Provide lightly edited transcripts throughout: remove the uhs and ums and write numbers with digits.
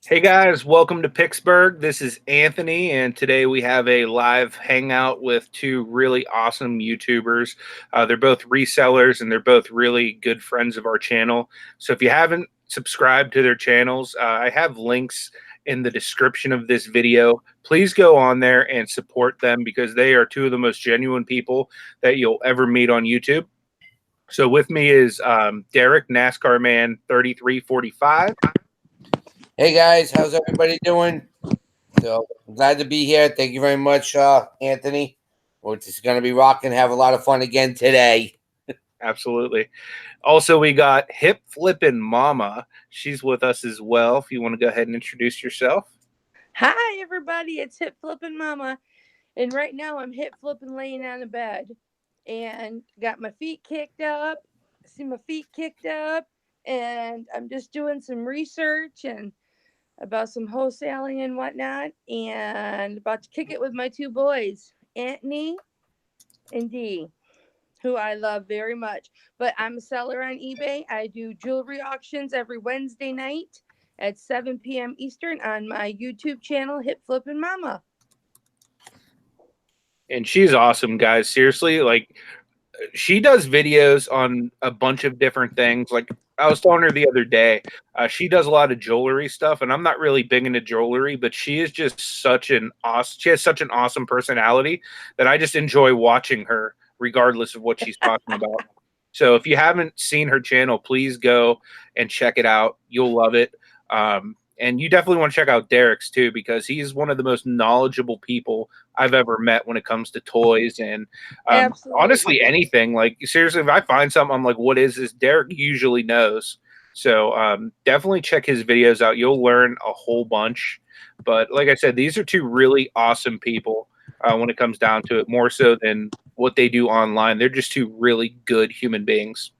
Hey guys, welcome to Picksburgh. This is Anthony, and today we have a live hangout with two really awesome YouTubers. They're both resellers and they're both really good friends of our channel. So if you haven't subscribed to their channels, I have links in the description of this video. Please go on there and support them because they are two of the most genuine people that you'll ever meet on YouTube. So with me is Derek NASCARman 3345. Hey guys, how's everybody doing? So I'm glad to be here. Thank you very much, Anthony. We're just gonna be rocking, have a lot of fun again today. Absolutely. Also, we got Hip Flippin Mama. She's with us as well. If you want to go ahead and introduce yourself. Hi, everybody. It's Hip Flippin Mama. And right now I'm hip flipping laying on the bed and got my feet kicked up. See my feet kicked up. And I'm just doing some research and about some wholesaling and whatnot. And about to kick it with my two boys, Anthony and Dee, who I love very much. But I'm a seller on eBay. I do jewelry auctions every Wednesday night at 7 p.m. Eastern on my YouTube channel, Hip Flippin Mama. And she's awesome, guys. Seriously, like she does videos on a bunch of different things. Like I was telling her the other day, she does a lot of jewelry stuff, and I'm not really big into jewelry, but she is just such an awesome. She has such an awesome personality that I just enjoy watching her, regardless of what she's talking about. So if you haven't seen her channel, please go and check it out. You'll love it. And you definitely want to check out Derek's too, because he's one of the most knowledgeable people I've ever met when it comes to toys and honestly anything. Like seriously, if I find something, I'm like, what is this? Derek usually knows. So definitely check his videos out. You'll learn a whole bunch. But like I said, these are two really awesome people when it comes down to it, more so than what they do online. They're just two really good human beings.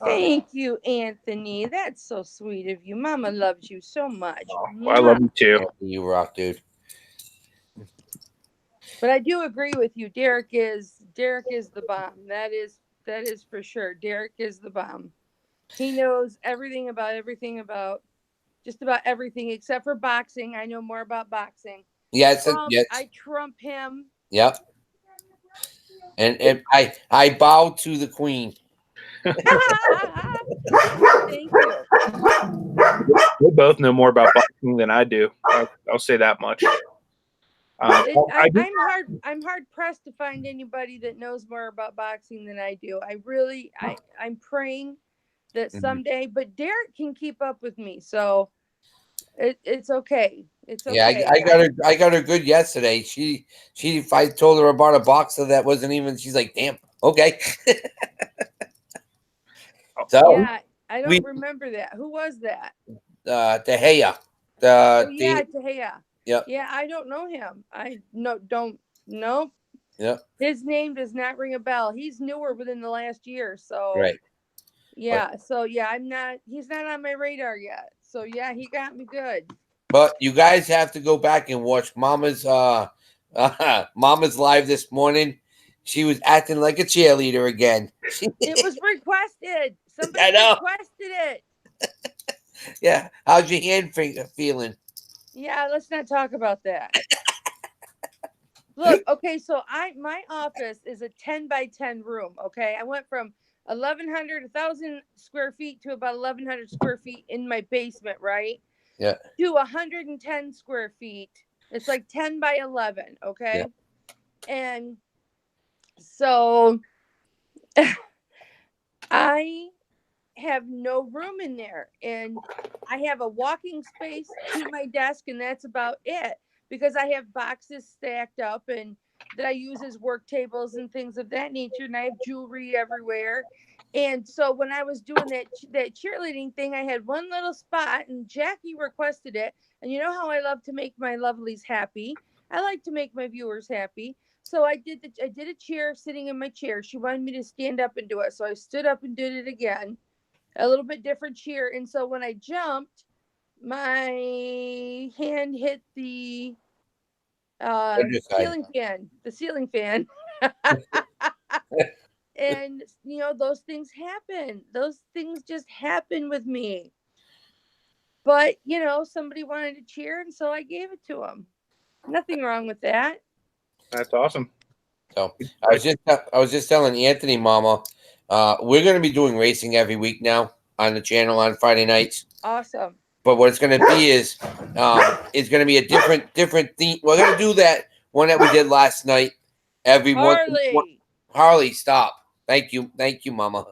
Thank you, Anthony. That's so sweet of you. Mama loves you so much. Well, I love you too. You rock, dude. But I do agree with you. Derek is the bomb. That is for sure. Derek is the bomb. He knows everything about just about everything except for boxing. I know more about boxing. Yes, yes. I trump him. Yep. And I bow to the queen. Thank you. They both know more about boxing than I do. I'll say that much. I'm hard pressed to find anybody that knows more about boxing than I do. I'm praying that someday, but Derek can keep up with me, so it's okay. It's okay. Yeah, I got her good yesterday. If I told her about a boxer that wasn't even, she's like, damn, okay. So yeah, I don't remember that. Who was that? Tehea. Tehea. Yep. Yeah, I don't know him. Don't know. Yep. His name does not ring a bell. He's newer within the last year, so right. Yeah, so yeah, he's not on my radar yet. So yeah, he got me good. But you guys have to go back and watch Mama's Mama's live this morning. She was acting like a cheerleader again. It was requested. Somebody requested it. Yeah. How's your hand feeling? Yeah, let's not talk about that. Look, okay, so my office is a 10 by 10 room, okay? I went from 1,000 square feet to about 1,100 square feet in my basement, right? Yeah. To 110 square feet. It's like 10 by 11, okay? Yeah. And so I have no room in there, and I have a walking space to my desk, and that's about it, because I have boxes stacked up and that I use as work tables and things of that nature, and I have jewelry everywhere. And so when I was doing that cheerleading thing, I had one little spot, and Jackie requested it. And you know how I love to make my lovelies happy. I like to make my viewers happy. So I did a chair sitting in my chair. She wanted me to stand up and do it, so I stood up and did it again. A little bit different cheer. And so when I jumped, my hand hit the ceiling fan. The ceiling fan. And those things happen. Those things just happen with me. But you know, somebody wanted to cheer, and so I gave it to him. Nothing wrong with that. That's awesome. So I was just telling Anthony, Mama, we're going to be doing racing every week now on the channel on Friday nights. Awesome. But what it's going to be is, it's going to be a different theme. We're going to do that one that we did last night. Harley. Harley, stop. Thank you, Mama.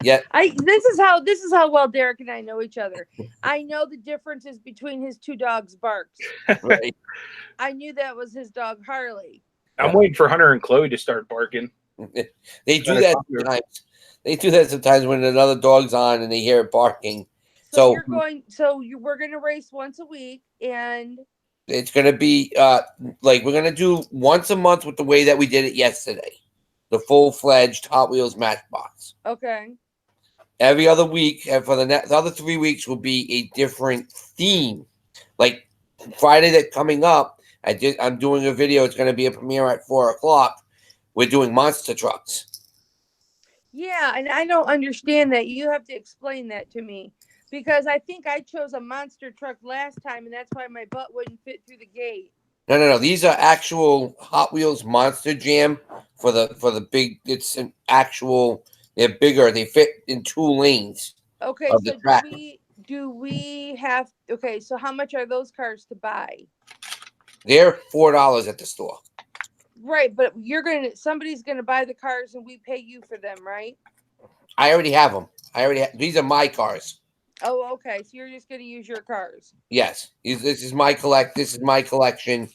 Yeah. This is how well Derek and I know each other. I know the differences between his two dogs' barks. Right. I knew that was his dog Harley. I'm waiting for Hunter and Chloe to start barking. They do that sometimes. They do that sometimes when another dog's on and they hear it barking. So we're going to race once a week, and it's going to be like we're going to do once a month with the way that we did it yesterday. The full-fledged Hot Wheels Matchbox. Okay. Every other week, and for the other 3 weeks, will be a different theme. Like Friday that coming up, I'm doing a video. It's going to be a premiere at 4:00. We're doing monster trucks. Yeah, and I don't understand that. You have to explain that to me, because I think I chose a monster truck last time, and that's why my butt wouldn't fit through the gate. No. These are actual Hot Wheels Monster Jam for the big. It's an actual. They're bigger. They fit in 2 lanes. Okay, of so the track. do we have? Okay, so how much are those cars to buy? They're $4 at the store. Right, but somebody's gonna buy the cars and we pay you for them, right? I already have them. These are my cars. Oh, okay. So you're just gonna use your cars. Yes, this is my collection,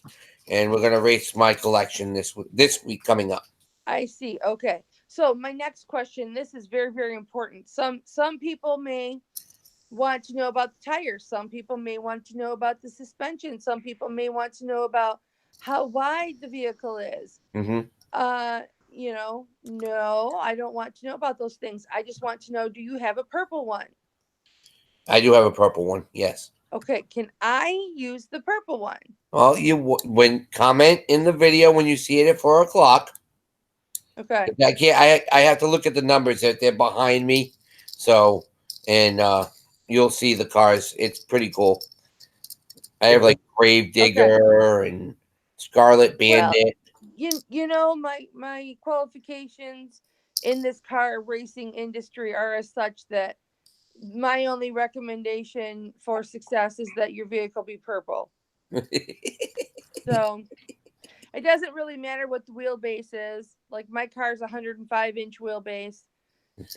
and we're gonna race my collection this week coming up. I see. Okay. So my next question, this is very, very important. Some people may want to know about the tires. Some people may want to know about the suspension. Some people may want to know about how wide the vehicle is. Mm-hmm. No, I don't want to know about those things. I just want to know, do you have a purple one? I do have a purple one. Yes. Okay. Can I use the purple one? Well, when comment in the video when you see it at 4:00. Okay. I can't. I have to look at the numbers that they're behind me. So, and you'll see the cars. It's pretty cool. I have like Grave Digger and Scarlet Bandit. Well, my qualifications in this car racing industry are as such that my only recommendation for success is that your vehicle be purple. So it doesn't really matter what the wheelbase is. Like my car's 105-inch wheelbase.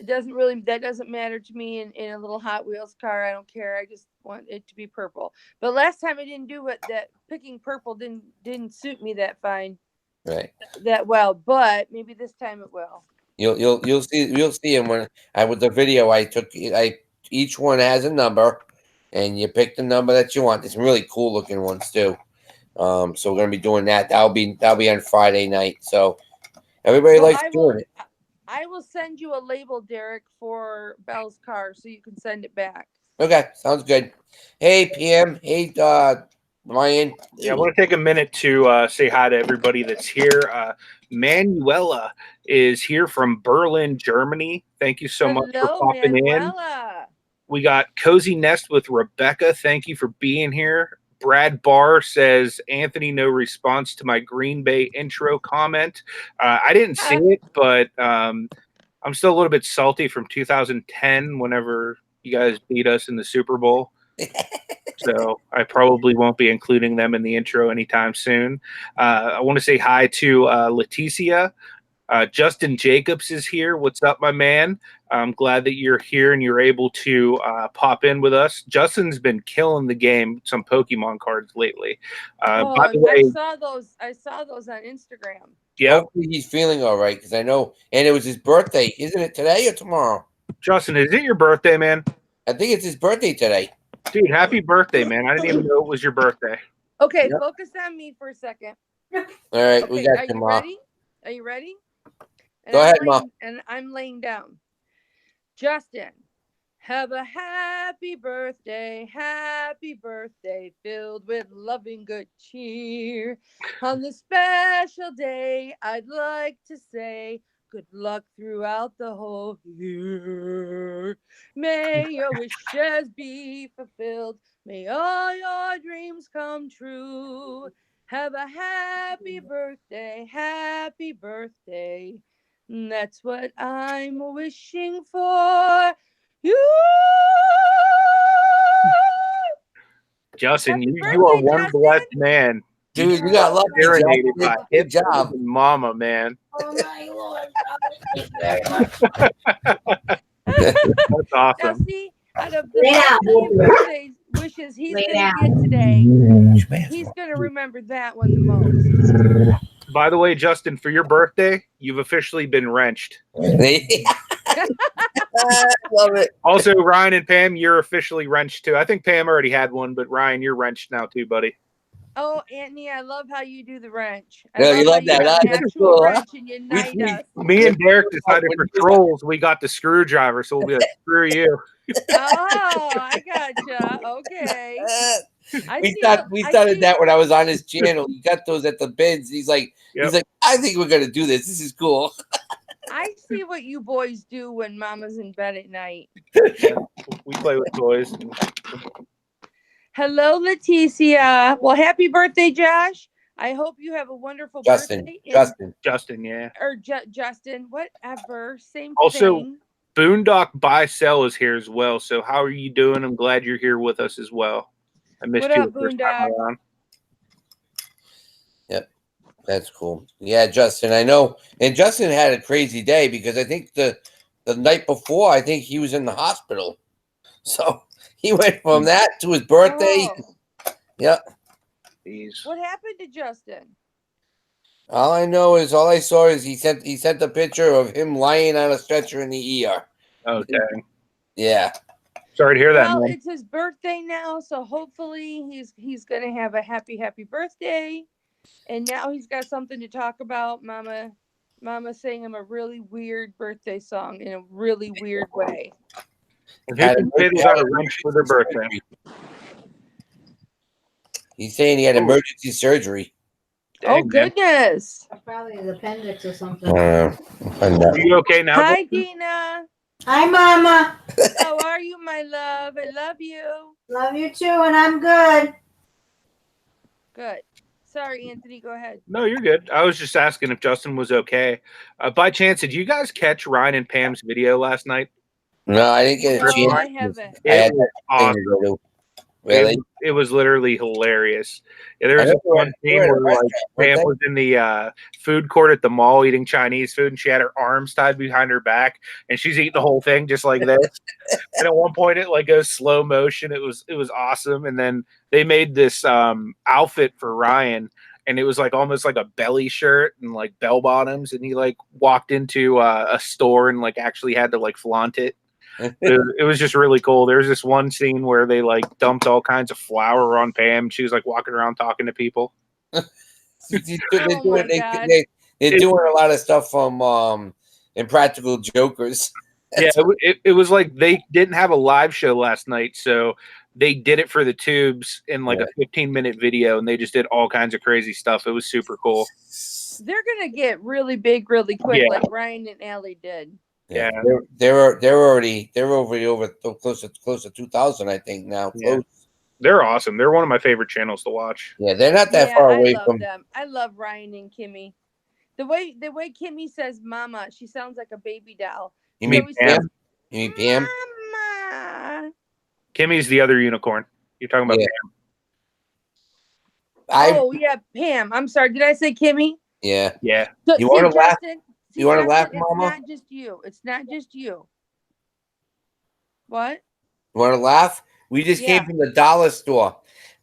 That doesn't matter to me in a little Hot Wheels car. I don't care. I just want it to be purple. But last time I didn't do it. That picking purple didn't suit me that fine. Right. That well, but maybe this time it will. You'll see them when with the video I took. Each one has a number, and you pick the number that you want. There's some really cool looking ones too. So we're gonna be doing that. That'll be on Friday night. So everybody likes doing it. I will send you a label, Derek, for Belle's car so you can send it back. Okay, sounds good. Hey, PM. Hey, Ryan. Yeah, I want to take a minute to say hi to everybody that's here. Manuela is here from Berlin, Germany. Thank you so much for popping Manuela. in. We got Cozy Nest with Rebecca. Thank you for being here. Brad Barr says, Anthony, no response to my Green Bay intro comment. I didn't see it, but I'm still a little bit salty from 2010 whenever you guys beat us in the Super Bowl. So I probably won't be including them in the intro anytime soon. I want to say hi to Leticia. Justin Jacobs is here. What's up, my man? I'm glad that you're here and you're able to pop in with us. Justin's been killing the game with some Pokemon cards lately. By the way, I saw those on Instagram. Yeah, hopefully he's feeling all right because I know, and it was his birthday. Isn't it today or tomorrow? Justin, is it your birthday, man? I think it's his birthday today. Dude, happy birthday, man! I didn't even know it was your birthday. Okay, yep. Focus on me for a second. All right, okay, we got you ready? Are you ready? Go ahead, Ma. And I'm laying down. Justin, have a happy birthday, filled with loving good cheer. On this special day, I'd like to say good luck throughout the whole year. May your wishes be fulfilled. May all your dreams come true. Have a happy birthday, happy birthday. That's what I'm wishing for you. Justin, Happy you are birthday, one Justin. blessed man. Dude, you got lucky. Serenaded Justin. by Good Hip job. Flippin Mamma, man. Oh my Lord. Thank you very much. That's Now, awesome. see, out of the Lay down. million birthday wishes he's Lay going to down. get today, he's going to remember that one the most. By the way, Justin, for your birthday, you've officially been wrenched. Love it. Also, Ryan and Pam, you're officially wrenched too. I think Pam already had one, but Ryan, you're wrenched now too, buddy. Oh, Anthony, I love how you do the wrench. I Yeah, you love how that, have huh? an That's actual cool, huh? wrench and you unite us. Me and Derek decided When for you- trolls, we got the screwdriver, so we'll be like, screw you. Oh, I gotcha. Okay. I we see thought a- we I started see- that when I was on his channel. He got those at the bins. Yep. He's like, I think we're gonna do this. This is cool. I see what you boys do when Mama's in bed at night. Yeah, we play with toys. Hello, Leticia. Well, happy birthday, Josh. I hope you have a wonderful Justin, birthday. Justin, yeah. Or Justin, whatever. Same Also, thing. Boondock Buy Sell is here as well. So how are you doing? I'm glad you're here with us as well. I missed What you up, the first time Boondock? around. That's cool. Yeah, Justin, I know. And Justin had a crazy day because I think the night before, I think he was in the hospital. So he went from that to his birthday. Oh, Yeah. Jeez. what happened to Justin? All I saw is he sent a picture of him lying on a stretcher in the ER. Okay. Yeah. Sorry to hear that, Well, man. it's his birthday now, so hopefully he's gonna have a happy birthday. And now he's got something to talk about. Mama sang him a really weird birthday song in a really weird way. If he can say they got a wrench for their birthday. He's saying he had emergency surgery. Oh Dang, man. goodness. Probably his appendix or something. Are you okay now? Hi, Justin? Dina. Hi, Mama. How are you, my love? I love you. Love you too, and I'm good. Good. Sorry, Anthony. Go ahead. No, you're good. I was just asking if Justin was okay. By chance, did you guys catch Ryan and Pam's video last night? No, I didn't get a No, chance. I haven't. I had It was that thing awesome. to go to. Really? It was literally hilarious. Yeah, there was I this know we're one at- scene we're at a where like restaurant, weren't Pam they? was in the food court at the mall eating Chinese food, and she had her arms tied behind her back, and she's eating the whole thing just like this. And at one point, it like goes slow motion. It was awesome. And then they made this outfit for Ryan, and it was like almost like a belly shirt and like bell bottoms, and he like walked into a store and like actually had to like flaunt it. It was just really cool. There was this one scene where they like dumped all kinds of flour on Pam. She was like walking around talking to people. They're Oh my doing, God. they're doing a lot of stuff from Impractical Jokers. Yeah, it was like they didn't have a live show last night, so they did it for the tubes in like a 15-minute video, and they just did all kinds of crazy stuff. It was super cool. They're gonna get really big really quick, Yeah. like Ryan and Allie did. Yeah. They're over close to 2,000, I think now. Yeah. Close. They're awesome. They're one of my favorite channels to watch. Yeah, they're not that Yeah, far I away love from. them. I love Ryan and Kimmy. The way Kimmy says "mama," she sounds like a baby doll. You She mean always Pam? says, You mean Pam? "Mama." Kimmy's the other unicorn. You're talking about Yeah. Pam. Oh yeah, Pam. I'm sorry. Did I say Kimmy? Yeah. Yeah. So, You wanna laugh? Justin, You wanna Justin, laugh, it's Mama? not just you. It's not just you. What? You want to laugh? We just Yeah. came from the dollar store.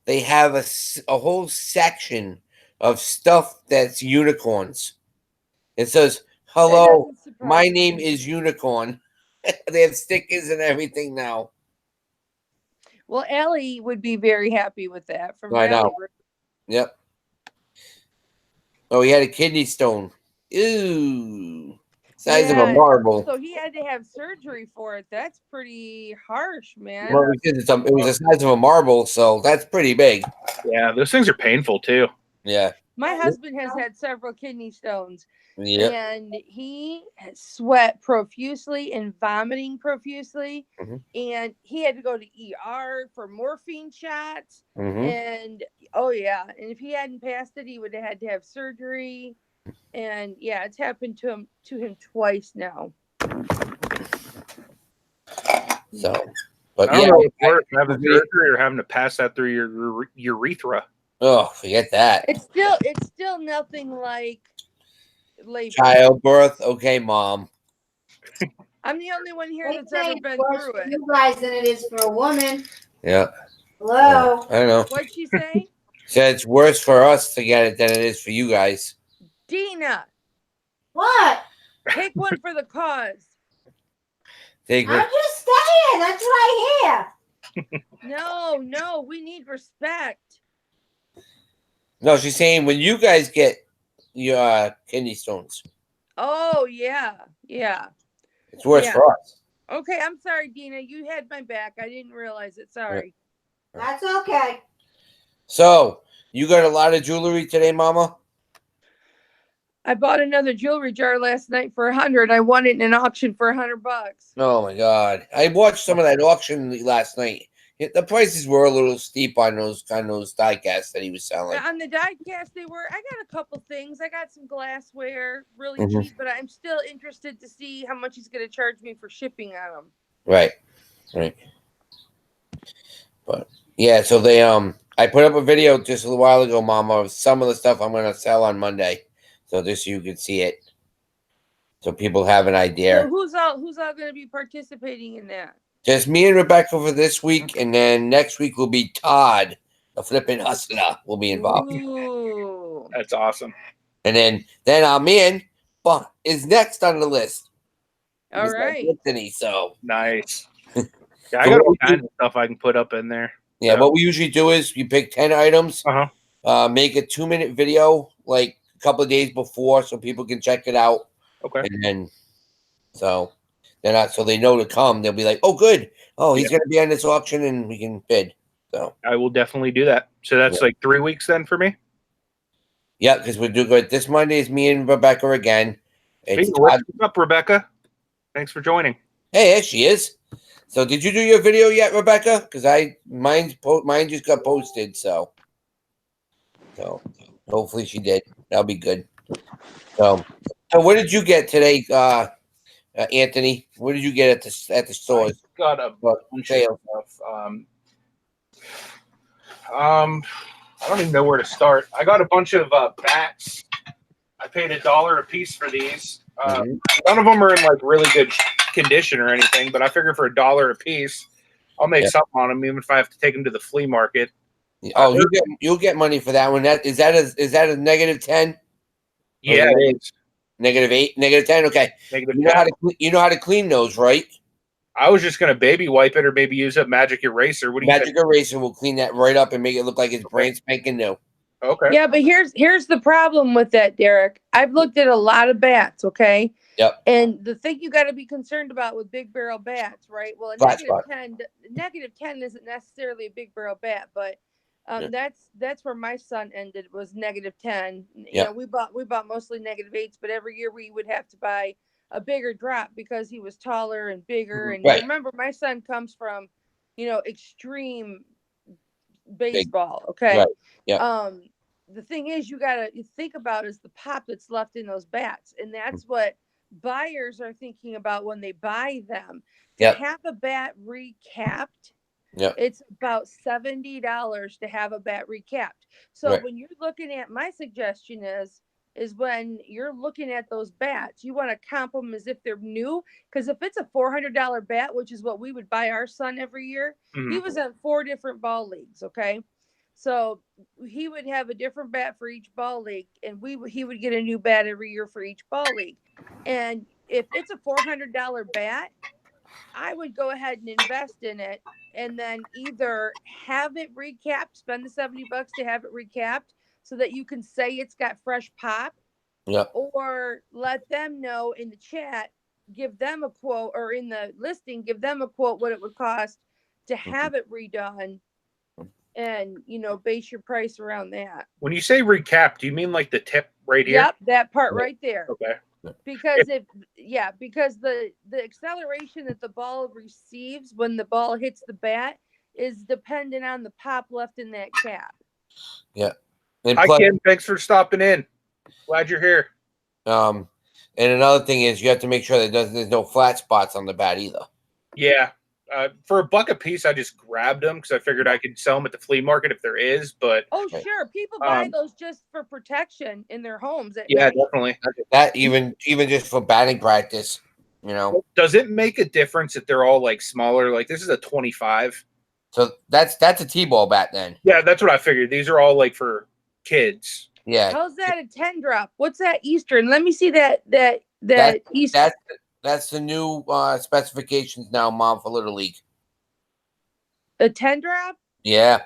They have a whole section of stuff that's unicorns. It says, "Hello, That doesn't surprise my me. name is Unicorn." They have stickers and everything now. Well, Allie would be very happy with that. From I know. Allie. Yep. Oh, he had a kidney stone. Ooh. Size of a Yeah. marble. So he had to have surgery for it. That's pretty harsh, man. Well, because it was the size of a marble, so that's pretty big. Yeah, those things are painful too. Yeah. My husband has had several kidney stones, Yep. and he has sweat profusely and vomiting profusely, Mhm. and he had to go to ER for morphine shots. Mhm. And oh yeah, and if he hadn't passed it, he would have had to have surgery. And yeah, it's happened to him twice now. So, but I don't yeah, know if it's worse having I- surgery or having to pass that through your urethra. oh, forget that. It's still nothing like labor. Childbirth. Okay, Mom. I'm the only one here They that's say ever it's been worse through for it. you guys than it is for a woman. Yeah. Hello. I don't know. What'd she say? Said it's worse for us to get it than it is for you guys. Dina, What? take one for the cause. Take I'm it. just saying. That's what I hear. No, we need respect. No, she's saying when you guys get your kidney stones, Oh yeah. it's worse Yeah. for us. Okay, I'm sorry, Dina. You had my back. I didn't realize it. Sorry. That's okay. So you got a lot of jewelry today, Mama? I bought another jewelry jar last night for 100. I won it in an auction for $100. Oh my God! I watched some of that auction last night. The prices were a little steep on those die casts that he was selling. On the die cast, I got a couple things. I got some glassware, really Mhm. cheap, but I'm still interested to see how much he's going to charge me for shipping on them. Right. But yeah, so they I put up a video just a little while ago, Mama, of some of the stuff I'm gonna sell on Monday. So just so you can see it. So people have an idea. So who's all going to be participating in that? Just me and Rebecca for this week, and then next week will be Todd, the flipping hustler, will be involved. Ooh. That's awesome. And then our man is next on the list. All Mr. right. Anthony, so Nice. Yeah, I So got what all we kinds of stuff I can put up in there. yeah, So. what we usually do is you pick 10 items, make a 2-minute video like a couple of days before so people can check it out. Okay. And then so they know to come. They'll be like, oh good. Oh, he's gonna be on this auction and we can bid. So I will definitely do that. So that's like 3 weeks then for me. yeah, because we do good. This Monday is me and Rebecca again. It's Hey, what's up, Rebecca? Thanks for joining. Hey, there she is. So did you do your video yet, Rebecca? Because mine just got posted, so hopefully she did. That'll be good. So what did you get today, Anthony? What did you get at the stores? I got a bunch of stuff. I don't even know where to start. I got a bunch of bats. I paid $1 a piece for these. None of them are in like really good condition or anything, but I figure for $1 a piece, I'll make something on them, even if I have to take them to the flea market. Oh, you'll get money for that one. Is that a -10? Yeah, it is. -8, -10. Okay. -10. You know how to clean those, right? I was just gonna baby wipe it or maybe use a magic eraser. What do you think? Magic eraser will clean that right up and make it look like it's brand spanking new. Okay. Yeah, but here's the problem with that, Derek. I've looked at a lot of bats, okay? Yep. And the thing you got to be concerned about with big barrel bats, right? Well, a -10 isn't necessarily a big barrel bat, but that's where my son ended, was -10. You know, we bought mostly -8s, but every year we would have to buy a bigger drop because he was taller and bigger. And remember, my son comes from, extreme baseball, okay? Right. Yeah. The thing is, you think about is the pop that's left in those bats, and that's what buyers are thinking about when they buy them. To have a bat recapped, it's about $70 to have a bat recapped. So when you're looking at, my suggestion is when you're looking at those bats, you want to comp them as if they're new. Because if it's a $400 bat, which is what we would buy our son every year, he was on 4 different ball leagues. Okay. So he would have a different bat for each ball league, and he would get a new bat every year for each ball league. And if it's a $400 bat, I would go ahead and invest in it, and then either have it recapped, spend the $70 to have it recapped so that you can say it's got fresh pop, or let them know in the chat, give them a quote, or in the listing, give them a quote what it would cost to have it redone. and base your price around that. When you say recap, do you mean like the tip right here? Yep, that part right there. Okay. Because because the acceleration that the ball receives when the ball hits the bat is dependent on the pop left in that cap. Yeah. And Hi, plus, Kim. Thanks for stopping in. Glad you're here. and another thing is you have to make sure that there's no flat spots on the bat either. Yeah. For a buck a piece, I just grabbed them because I figured I could sell them at the flea market if there is. But Sure, people buy those just for protection in their homes at night. definitely. That even just for batting practice, Does it make a difference that they're all like smaller? Like this is a 25. So that's a T-ball bat then. Yeah, that's what I figured. These are all like for kids. Yeah. How's that a 10 drop? What's that Eastern? Let me see that Eastern. That's the new specifications now, Mom, for Little League. A 10 drop? Yeah.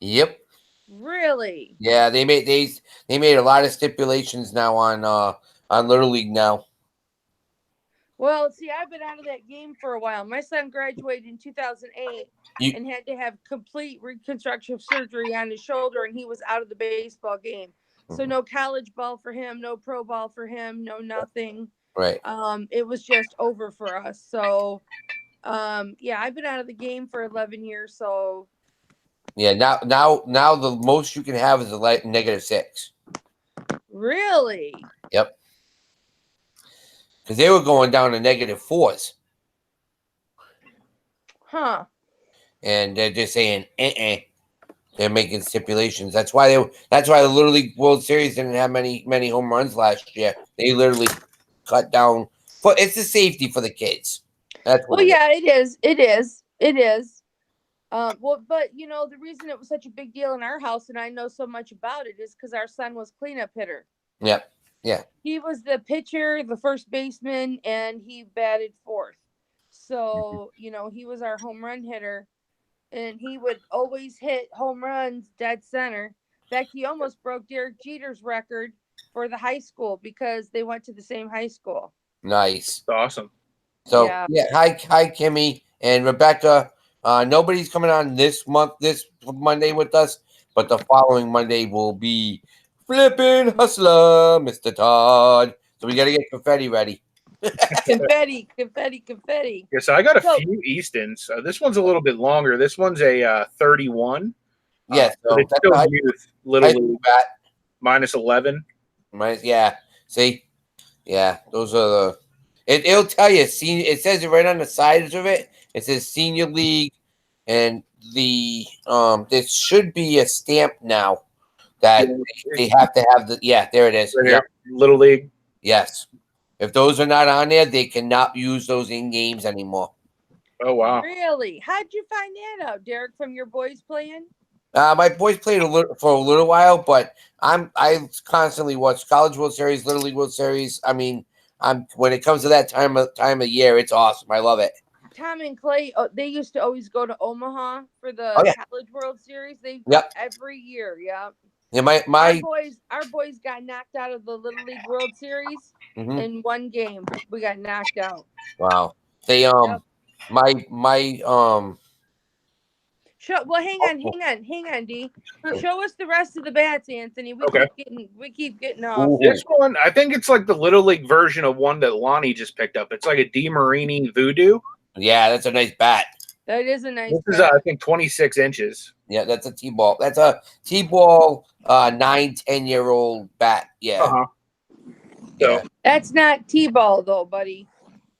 Yep. Really? Yeah, they made a lot of stipulations now on Little League now. Well, see, I've been out of that game for a while. My son graduated in 2008 and had to have complete reconstructive surgery on his shoulder, and he was out of the baseball game. So no college ball for him, no pro ball for him, no nothing. Right. It was just over for us. So, I've been out of the game for 11 years. So, yeah, now the most you can have is a -6. Really? Yep. Because they were going down to -4s. Huh. And they're just saying, They're making stipulations. That's why the Little League World Series didn't have many home runs last year. They literally cut down. But it's the safety for the kids. That's what it is. It is. But the reason it was such a big deal in our house, and I know so much about it, is because our son was cleanup hitter. Yeah. Yeah. He was the pitcher, the first baseman, and he batted fourth. So, he was our home run hitter, and he would always hit home runs dead center. In fact, he almost broke Derek Jeter's record for the high school because they went to the same high school. Nice. That's awesome. So, hi, Kimmy and Rebecca. Nobody's coming on this Monday with us, but the following Monday will be Flippin' Hustler, Mr. Todd. So we got to get confetti ready. confetti. Yeah, so I got a few Eastons. This one's a little bit longer. This one's a 31. Yes, so it's still youth, Little League, -11. Yeah. See? Yeah, those are the. It'll tell you. It says it right on the sides of it. It says Senior League, and there should be a stamp now that they have to have the. Yeah, there it is. Right here, Little League. Yes. If those are not on there, they cannot use those in games anymore. Oh wow! Really? How'd you find that out, Derek? From your boys playing? My boys played for a little while, but I constantly watch College World Series, Little League World Series. I mean, when it comes to that time of year, it's awesome. I love it. Tom and Clay, they used to always go to Omaha for the College World Series. They every year, yeah. Yeah, our boys got knocked out of the Little League World Series in one game. We got knocked out. Wow. They Well, hang on, D. Show us the rest of the bats, Anthony. We keep getting off. This one, I think it's like the Little League version of one that Lonnie just picked up. It's like a DeMarini Voodoo. Yeah, that's a nice bat. That is a nice. This is I think 26 inches. Yeah, that's a T-ball. That's a T-ball 9-10-year-old bat. Yeah. So that's not T-ball though, buddy.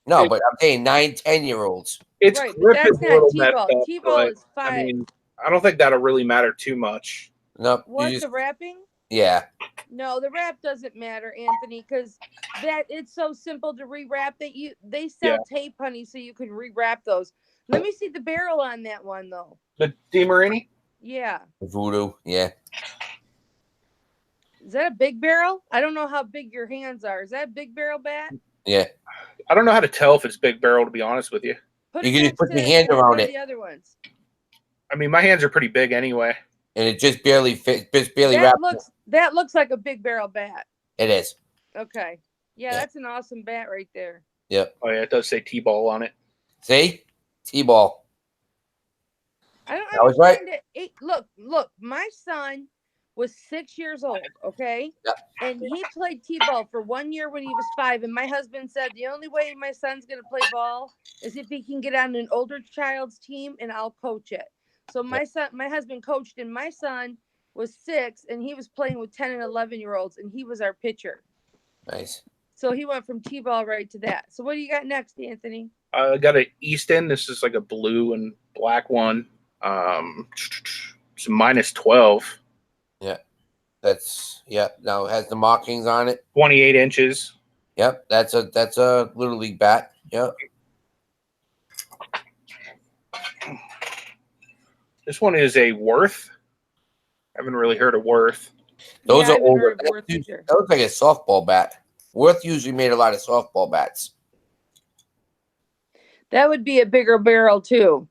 No, but I'm saying 9-10-year-olds. It's right, but that's not T-ball. T-ball is 5. I mean, I don't think that'll really matter too much. No. What, the wrapping? Yeah. No, the wrap doesn't matter, Anthony, because it's so simple to rewrap that they sell tape, honey, so you can rewrap those. Let me see the barrel on that one though. The DeMarini? Yeah. Voodoo, yeah. Is that a big barrel? I don't know how big your hands are. Is that a big barrel bat? Yeah. I don't know how to tell if it's big barrel, to be honest with you. You can just put your hand around it. The other ones. I mean, my hands are pretty big anyway. And it just barely fits, wraps. That looks like a big barrel bat. It is. Okay. Yeah, that's an awesome bat right there. Yep. Oh yeah, it does say T-ball on it. See? T-ball. I don't That was right. understand it. Look, my son was 6 years old, okay? Yep. And he played t-ball for 1 year when he was 5. And my husband said the only way my son's gonna play ball is if he can get on an older child's team and I'll coach it. So my husband coached, and my son was 6 and he was playing with 10 and 11-year-olds, and he was our pitcher. Nice. So he went from t-ball right to that. So what do you got next, Anthony? I got an Easton. This is like a blue and black one. It's -12. Yeah. Now it has the markings on it. 28 inches. Yep. That's a little league bat. Yep. This one is a Worth. I haven't really heard of Worth. Those I are haven't older. heard of Worth either. That looks like a softball bat. Worth usually made a lot of softball bats. That would be a bigger barrel too.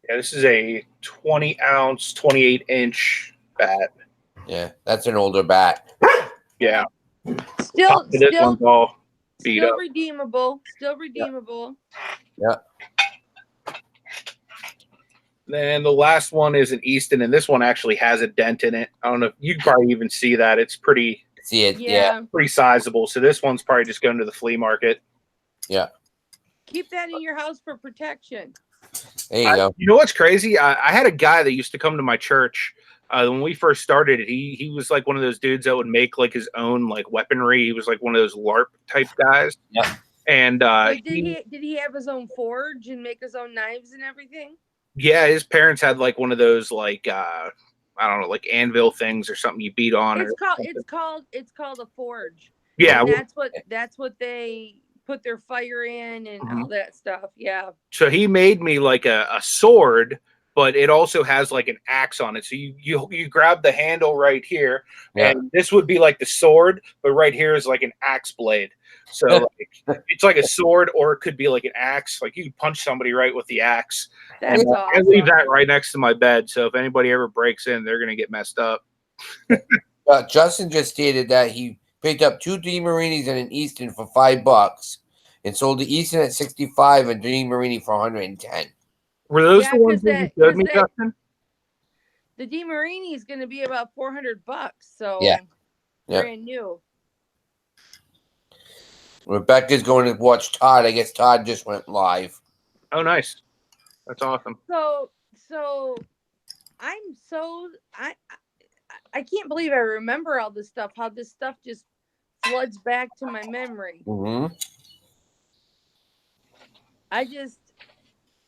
Yeah, this is a 20-ounce, 28-inch bat. Yeah, that's an older bat. Yeah. Still This one's all beat still up. redeemable. Still redeemable. Yeah. Then the last one is an Easton, and this one actually has a dent in it. I don't know if you probably even see that. It's pretty See it? Yeah. pretty sizable. So this one's probably just going to the flea market. Yeah. Keep that in your house for protection. There you go. You know what's crazy? I had a guy that used to come to my church when we first started it. He was like one of those dudes that would make like his own like weaponry. He was like one of those LARP type guys. Yeah. And Like, did he have his own forge and make his own knives and everything? yeah, his parents had like one of those like I don't know, like anvil things or something you beat on. It's called a forge. Yeah, And that's what they put their fire in and all that stuff. Yeah. so he made me like a sword, but it also has like an axe on it. So you grab the handle right here, and this would be like the sword, but right here is like an axe blade. So like, it's like a sword, or it could be like an axe. Like you could punch somebody right with the axe. That's And awesome. I leave that right next to my bed. So if anybody ever breaks in, they're gonna get messed up. Justin just stated that he picked up 2 DeMarinis and an Easton for $5 and sold the Easton at 65 and DeMarini for 110. Were those Yeah, the ones 'cause that you showed me, Justin? The DeMarini is going to be about $400. So Yeah. brand new. Rebecca's going to watch Todd. I guess Todd just went live. Oh, nice. That's awesome. So I can't believe I remember all this stuff. How this stuff just floods back to my memory. Mm-hmm.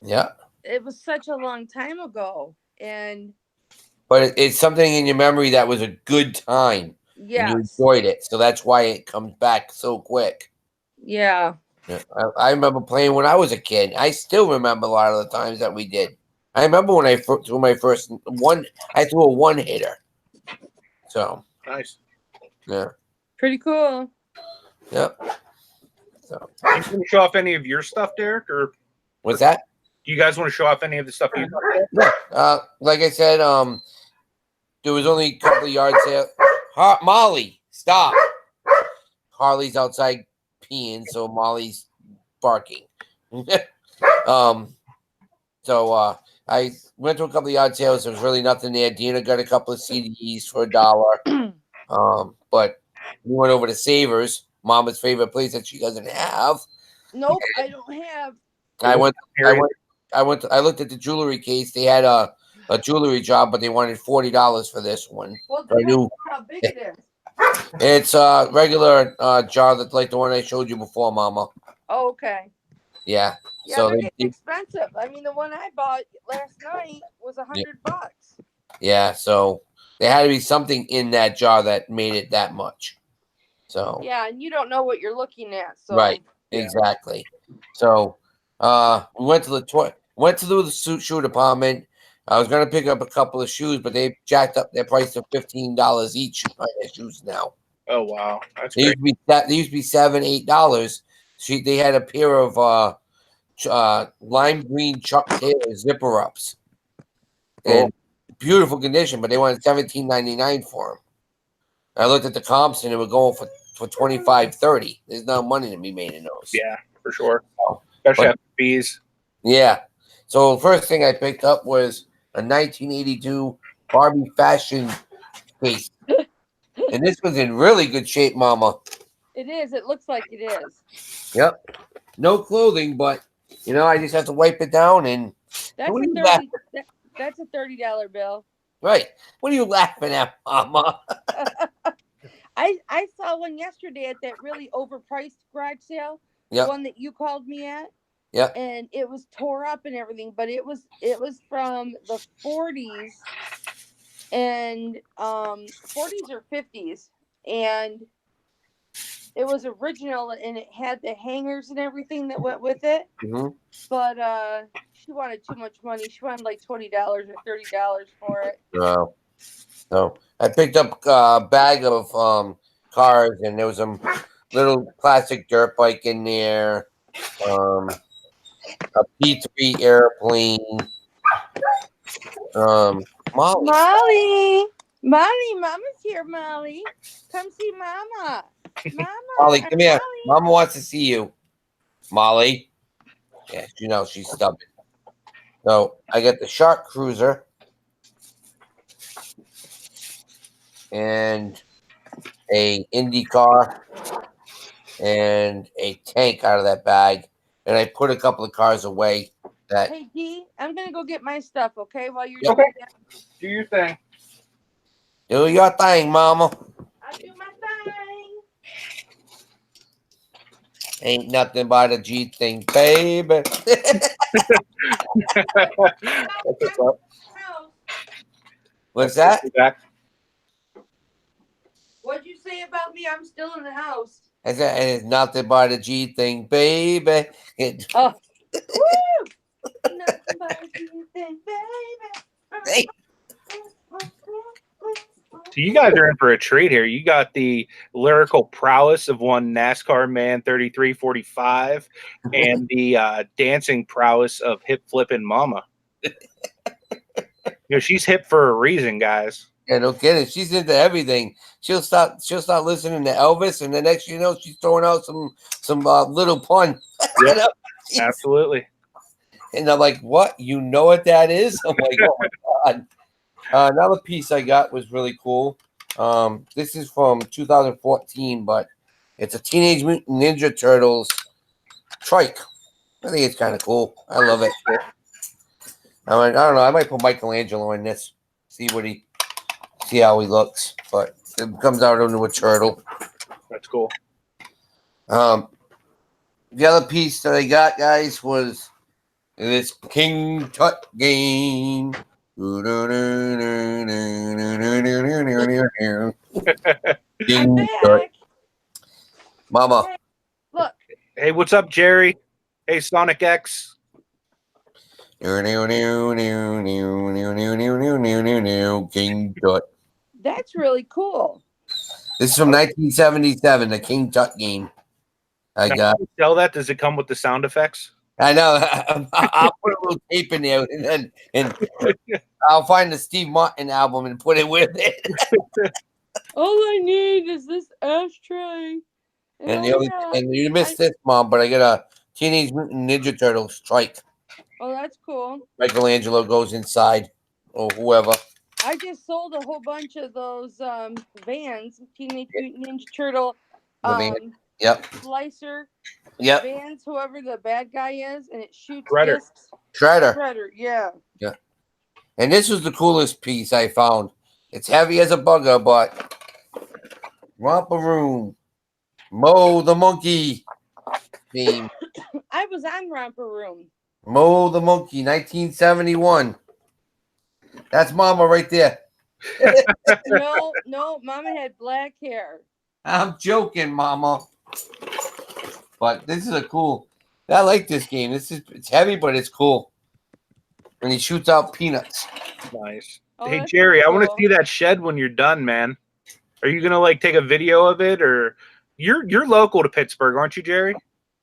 Yeah. It was such a long time ago, But it's something in your memory that was a good time. yes, And you enjoyed it, so that's why it comes back so quick. yeah. Yeah. I remember playing when I was a kid. I still remember a lot of the times that we did. I remember when I threw my first one. I threw a one-hitter. So Nice. yeah, Pretty cool. yep. So You want to show off any of your stuff, Derek, or what's that? do you guys want to show off any of the stuff you got? Like I said, there was only a couple of yard sales. Molly, stop! Harley's outside peeing, so Molly's barking. So I went to a couple of yard sales. There was really nothing there. Dina got a couple of CDs for $1. But we went over to Savers, Mama's favorite place that she doesn't have. Nope, I don't have. I looked at the jewelry case. They had a jewelry job, but they wanted $40 for this one. Well, I knew how big it is. it's a regular jar that's like the one I showed you before, Mama. Oh, okay. Yeah. Yeah, So they're getting expensive. I mean, the one I bought last night was $100. yeah, so there had to be something in that jar that made it that much. So Yeah, and you don't know what you're looking at. So right, exactly. So we went to the shoe department. I was gonna pick up a couple of shoes, but they jacked up their price to $15 each on their shoes now. Oh wow, that's They great. used to be $7-8. They had a pair of lime green Chuck Taylor zipper ups, and beautiful condition, but they wanted $17.99 for them. I looked at the comps and they were going for $25-30. There's no money to be made in those. Yeah, for sure. Especially after fees. Yeah. So the first thing I picked up was a 1982 Barbie fashion case. And this was in really good shape, Mama. It is. It looks like it is. Yep. No clothing, but I just have to wipe it down and That's what a are you laughing? That's a $30 bill. Right. What are you laughing at, Mama? I saw one yesterday at that really overpriced garage sale. The Yep. one that you called me at. Yep. And it was tore up and everything, but it was from the 40s and 40s or 50s, and it was original, and it had the hangers and everything that went with it. Mm-hmm. But she wanted too much money. She wanted like $20 or $30 for it. No. I picked up a bag of cars, and there was a little plastic dirt bike in there, a P3 airplane. Molly, Mama's here. Molly, come see Mama. Molly, come here. Molly. Mama wants to see you. Molly. Yeah, she's stubborn. So I got the Shark Cruiser and a Indy car and a tank out of that bag, and I put a couple of cars away. Hey D, I'm gonna go get my stuff. Okay, while you're Okay. doing that. Do your thing. Do your thing, Mama. I'll do my thing. Ain't nothing but a G thing, baby. That's what's up. What's that? You back? What'd you say about me? I'm still in the house. I said, it's nothing but a G thing, baby. Oh. Woo! Nothing but a G thing, baby. Hey. So you guys are in for a treat here. You got the lyrical prowess of one NASCAR man 3345 and the dancing prowess of Hip Flippin Mama. She's hip for a reason, guys. Yeah, no kidding. She's into everything. She'll start listening to Elvis, and the next you know, she's throwing out some little pun. Yep, absolutely. And I'm like, what? You know what that is? I'm like, oh my God. Another piece I got was really cool. This is from 2014, but it's a Teenage Mutant Ninja Turtles trike. I think it's kind of cool. I love it. I don't know. I might put Michelangelo in this. See how he looks. But it comes out into a turtle. That's cool. The other piece that I got, guys, was this King Tut game. King Tut. Mama. Hey, look. Hey, what's up, Jerry? Hey, Sonic X. King Tut. That's really cool. This is from 1977, the King Tut game. I got. Can you sell that? Does it come with the sound effects? I know. I'll put a little tape in there, and I'll find the Steve Martin album and put it with it. All I need is this ashtray. And you missed this, Mom, but I got a Teenage Mutant Ninja Turtles trike. Oh, that's cool. Michelangelo goes inside, or whoever. I just sold a whole bunch of those vans, Teenage Mutant Ninja Turtle, Yep. Slicer, Yep. vans, whoever the bad guy is, and it shoots Shredder. discs. Shredder. Yeah. Yeah. And this was the coolest piece I found. It's heavy as a bugger, but Romper Room, Mo the Monkey theme. I was on Romper Room. Mo the Monkey, 1971. That's Mama right there. No, Mama had black hair. I'm joking, Mama. But this is a cool. I like this game. It's heavy, but it's cool. And he shoots out peanuts. Nice. Oh, Hey, that's Jerry, I cool. want to see that shed when you're done, man. Are you gonna take a video of it, or you're local to Pittsburgh, aren't you, Jerry?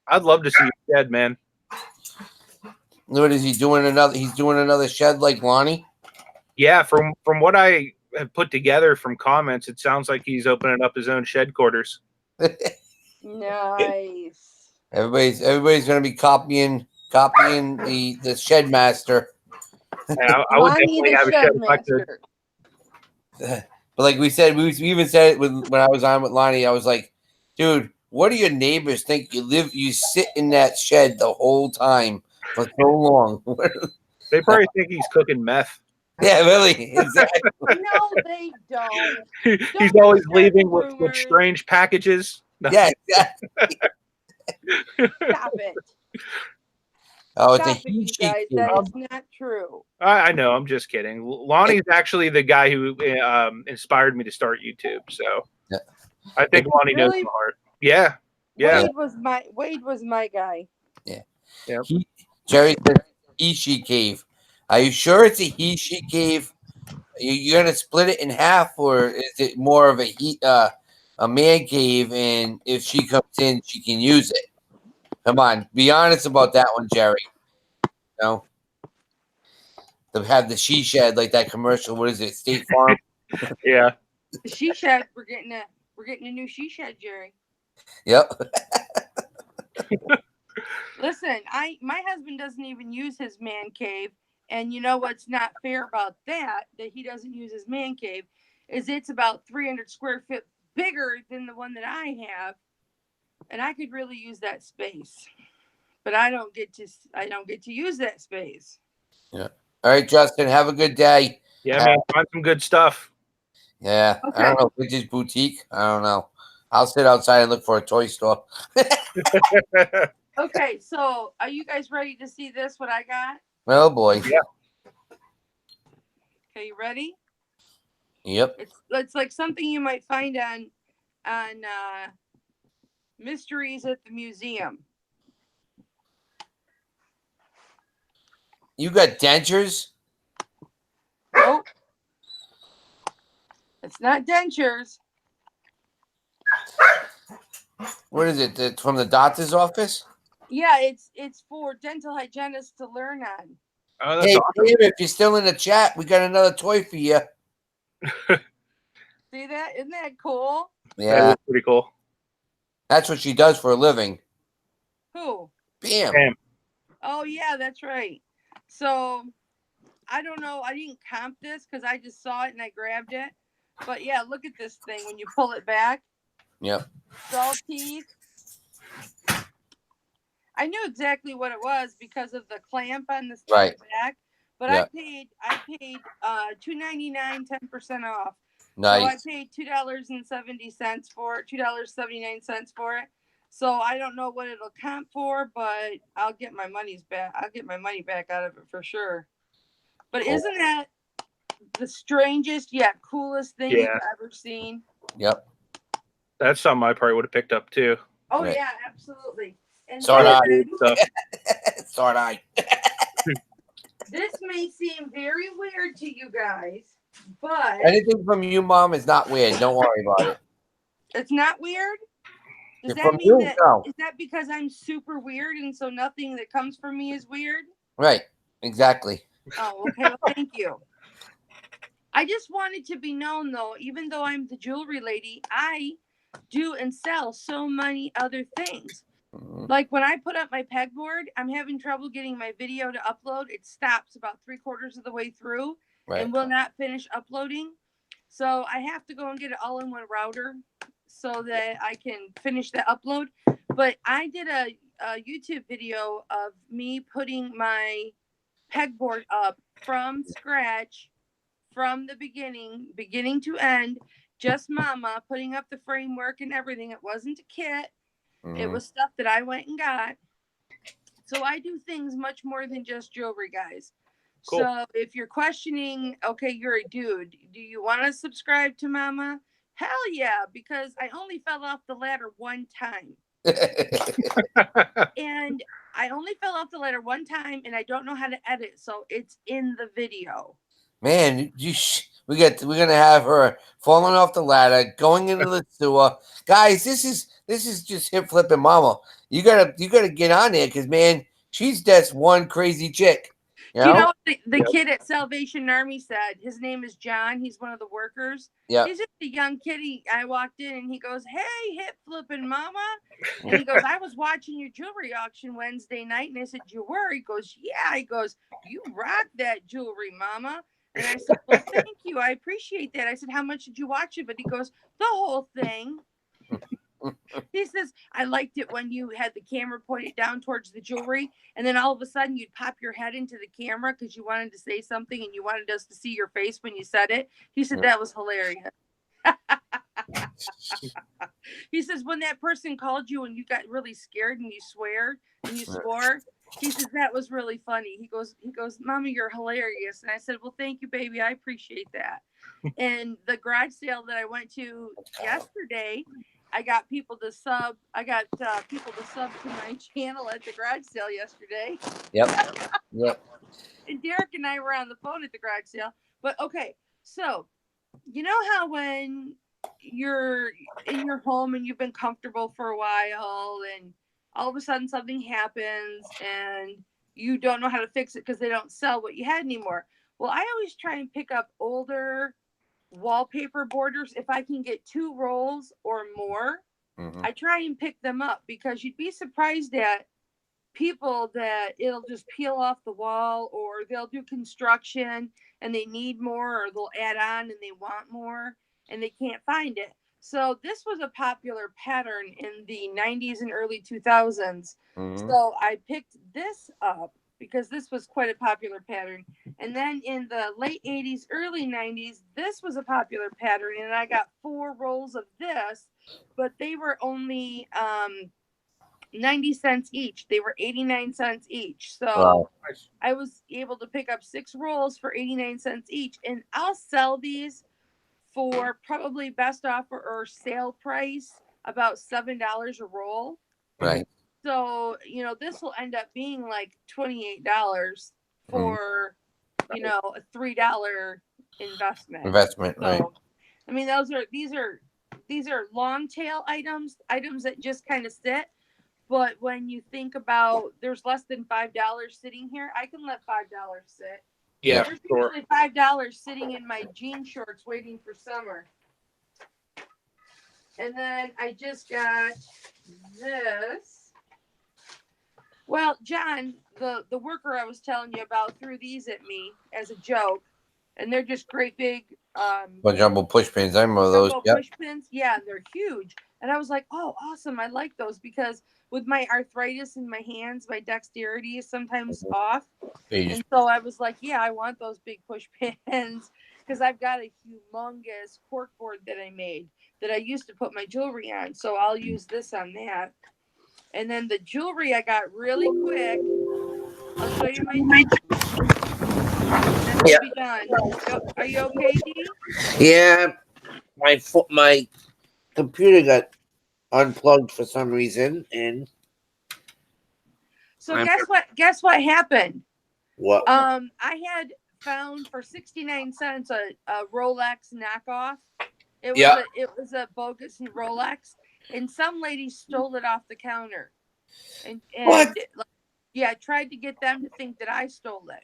I'd love to see your shed, man. What is he doing? He's doing another shed like Lonnie. Yeah, from what I have put together from comments, it sounds like he's opening up his own shed quarters. Nice. Everybody's gonna be copying copying the Shed Master. And I would Lonnie definitely the have a shed if I could. Master. But like we said, we even said it when I was on with Lonnie. I was like, dude, what do your neighbors think? You sit in that shed the whole time for so long. They probably think he's cooking meth. Yeah, really, exactly. No, they don't. He's Don't always start the leaving with rumors. strange packages. No. Yeah, exactly. Stop it. Oh, it's Stop a it, you huge guys. sheep. That is not true. I know. I'm just kidding. Lonnie's actually the guy who inspired me to start YouTube. So Yeah. I think Lonnie knows Really? my heart. Yeah. Yeah. Wade was my guy. Yeah. Yep. Jerry said he cave. Are you sure it's a he cave? You're gonna split it in half, or is it more of a man cave? And if she comes in, she can use it. Come on, be honest about that one, Jerry. No, to have the she shed like that commercial. What is it? State Farm. Yeah. The she shed. We're getting a new she shed, Jerry. Yep. Listen, my husband doesn't even use his man cave, and you know what's not fair about that he doesn't use his man cave is it's about 300 square feet bigger than the one that I have, and I could really use that space, but I don't get to use that space. Yeah. All right, Justin. Have a good day. Yeah, man. Find some good stuff. Yeah. Okay. I don't know. Bridges Boutique. I don't know. I'll sit outside and look for a toy store. Okay, so are you guys ready to see this? What I got? Oh boy. Yeah. Okay, you ready? Yep. It's like something you might find on Mysteries at the Museum. You got dentures? Nope. It's not dentures. What is it? From the doctor's office? Yeah, it's for dental hygienists to learn on. Oh, that's Hey, awesome. Dave, if you're still in the chat, we got another toy for you. See that? Isn't that cool? That Yeah, is pretty cool. that's what she does for a living. Who? Bam. Damn. Oh yeah, that's right. So I don't know. I didn't comp this because I just saw it and I grabbed it. But yeah, look at this thing when you pull it back. Yep. It's all teeth. I knew exactly what it was because of the clamp on the Right. back. But Yeah. I paid $2.99, 10% off. Nice. So I paid $2.70 for it, $2.79 for it. So I don't know what it'll comp for, but I'll get my money back. I'll get my money back out of it for sure. But Cool. isn't that the strangest yet coolest thing you've Yeah. ever seen? Yep. That's something I probably would have picked up too. Oh Right. yeah, absolutely. And So did I. then, So, So did I. this may seem very weird to you guys, but Anything from you, Mom, is not weird. Don't worry about it. it's not weird. Does If that from mean you, that no. is that because I'm super weird and so nothing that comes from me is weird? Right. Exactly. Oh, okay. Well, thank you. I just wanted to be known, though, even though I'm the jewelry lady, I do and sell so many other things. Mhm. Like when I put up my pegboard, I'm having trouble getting my video to upload. It stops about 3/4 of the way through Right. and will not finish uploading. So I have to go and get an all-in-one router so that I can finish the upload. But I did a YouTube video of me putting my pegboard up from scratch, from the beginning to end, just Mama putting up the framework and everything. It wasn't a kit. It Mhm. was stuff that I went and got. So I do things much more than just jewelry, guys. Cool. So if you're questioning, okay, you're a dude, do you want to subscribe to Mama? Hell yeah, because I only fell off the ladder one time. And I only fell off the ladder one time and I don't know how to edit, so it's in the video. Man, we're gonna have her falling off the ladder, going into the sewer. Guys, this is just Hip Flippin Mama. You gotta get on there because man, she's just one crazy chick. You Do you know? know what the kid at Salvation Army said? His name is John. He's one of the workers. Yeah. He's just a young kitty. I walked in and he goes, "Hey, Hip Flippin Mama." And he goes, "I was watching your jewelry auction Wednesday night." And I said, "You were?" He goes, "Yeah." He goes, "You rock that jewelry, Mama." And I said, "Well, thank you. I appreciate that." I said, "How much did you watch of it?" He goes, "The whole thing." He says, "I liked it when you had the camera pointed down towards the jewelry, and then all of a sudden you'd pop your head into the camera because you wanted to say something and you wanted us to see your face when you said it." He said, "That was hilarious." He says, "When that person called you and you got really scared and you swore, he says, that was really funny." He goes, "Mommy, you're hilarious." And I said, "Well, thank you, baby. I appreciate that." And the garage sale that I went to yesterday, I got people to sub. I got people to sub to my channel at the garage sale yesterday. Yep. And Derek and I were on the phone at the garage sale. But okay, so you know how when you're in your home and you've been comfortable for a while, and all of a sudden something happens and you don't know how to fix it because they don't sell what you had anymore. Well, I always try and pick up older wallpaper borders. If I can get 2 rolls or more, I try and pick them up, because you'd be surprised at people that it'll just peel off the wall, or they'll do construction and they need more, or they'll add on and they want more and they can't find it. So this was a popular pattern in the 90s and early 2000s. So I picked this up because this was quite a popular pattern. And then in the late 80s, early 90s, this was a popular pattern, and I got 4 rolls of this, but they were only 90 cents each. They were 89 cents each. So Wow. I was able to pick up 6 rolls for 89 cents each, and I'll sell these for probably best offer or sale price about $7 a roll. Right. So, this will end up being like $28 for, a $3 investment. Investment, right. So, I mean, these are long tail items that just kind of sit. But when you think about there's less than $5 sitting here, I can let $5 sit. Yeah, There's sure. usually $5 sitting in my jean shorts waiting for summer. And then I just got this. Well, John, the worker I was telling you about, threw these at me as a joke, and they're just great big Jumbo push pins. I remember those. jumbo push pins. Yeah, they're huge. And I was like, "Oh, awesome! I like those," because with my arthritis in my hands, my dexterity is sometimes off. And so I was like, "Yeah, I want those big push pins," because I've got a humongous cork board that I made that I used to put my jewelry on. So I'll use this on that. And then the jewelry I got really quick. I'll show you my jewelry. And then we'll be done. Are you okay, Dee? Yeah, my computer got unplugged for some reason, and So guess what happened? what? I had found for 69 cents a Rolex knockoff. It was a bogus Rolex, and some lady stole it off the counter. And What? Yeah, tried to get them to think that I stole it.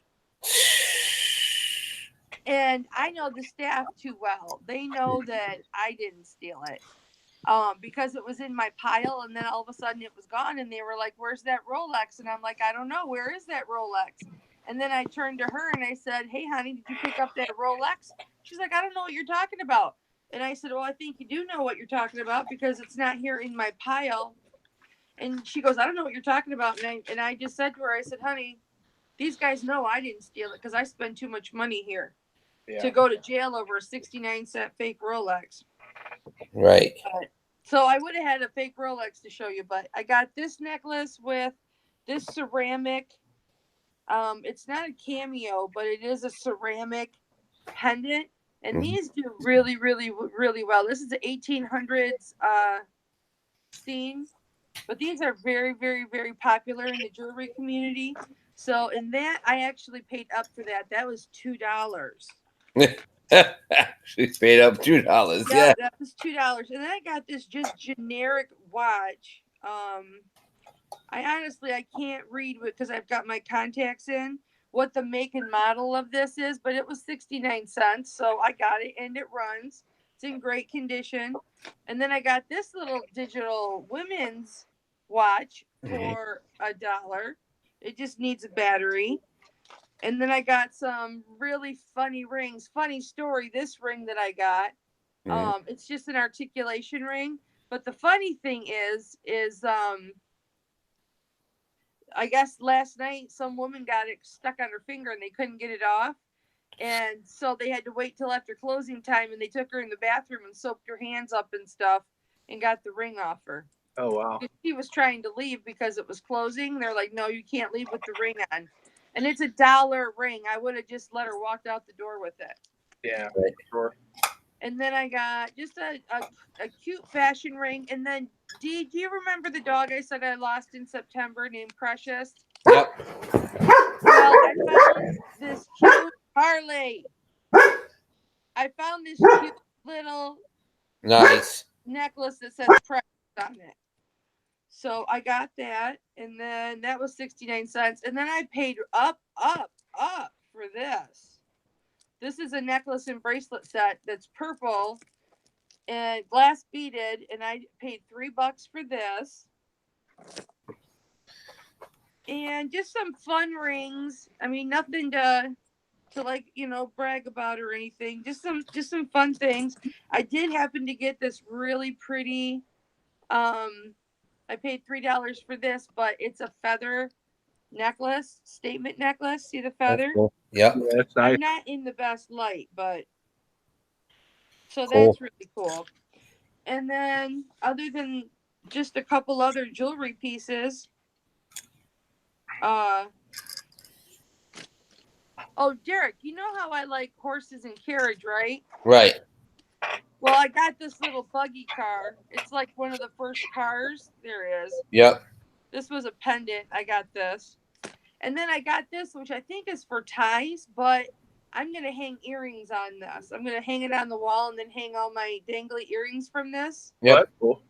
And I know the staff too well. They know that I didn't steal it. Because it was in my pile, and then all of a sudden it was gone, and they were like, "Where's that Rolex?" And I'm like, "I don't know. Where is that Rolex?" And then I turned to her and I said, "Hey, honey, did you pick up that Rolex?" She's like, "I don't know what you're talking about." And I said, "Well, I think you do know what you're talking about, because it's not here in my pile." And she goes, "I don't know what you're talking about." And I just said to her, I said, "Honey, these guys know I didn't steal it, because I spend too much money here to go to jail over a 69-cent fake Rolex." Right. So I would have had a fake Rolex to show you, but I got this necklace with this ceramic. It's not a cameo, but it is a ceramic pendant, and these do really, really, really well. This is the 1800s scene, but these are very, very, very popular in the jewelry community. So in that, I actually paid up for that. That was $2. She paid up $2. Yeah. That was $2. And then I got this just generic watch. I honestly, I can't read because I've got my contacts in, what the make and model of this is, but it was 69 cents. So I got it and it runs. It's in great condition. And then I got this little digital women's watch for $1. It just needs a battery. And then I got some really funny rings. Funny story, this ring that I got, it's just an articulation ring. But the funny thing is I guess last night some woman got it stuck on her finger and they couldn't get it off. And so they had to wait till after closing time, and they took her in the bathroom and soaped her hands up and stuff and got the ring off her. Oh, wow. She was trying to leave because it was closing. They're like, no, you can't leave with the ring on. And it's $1 ring. I would have just let her walk out the door with it. Yeah, Right. sure. And then I got just a cute fashion ring. And then, Dee, do you remember the dog I said I lost in September named Precious? Yep. Well, I found this cute Harley. I found this cute little Nice. necklace that says Precious on it. So I got that, and then that was 69 cents. And then I paid up for this. This is a necklace and bracelet set that's purple and glass beaded, and I paid $3 for this. And just some fun rings. I mean, nothing to like, brag about or anything. Just some fun things. I did happen to get this really pretty I paid $3 for this, but it's a feather necklace, statement necklace. See the feather? That's cool. Yep. Yeah, that's nice. I'm not in the best light, but so Cool. that's really cool. And then other than just a couple other jewelry pieces, oh, Derek, you know how I like horses and carriage, right? Right. Well, I got this little buggy car. It's like one of the first cars there is. Yep. This was a pendant. I got this. And then I got this, which I think is for ties, but I'm going to hang earrings on this. I'm going to hang it on the wall and then hang all my dangly earrings from this. Yep. That's cool.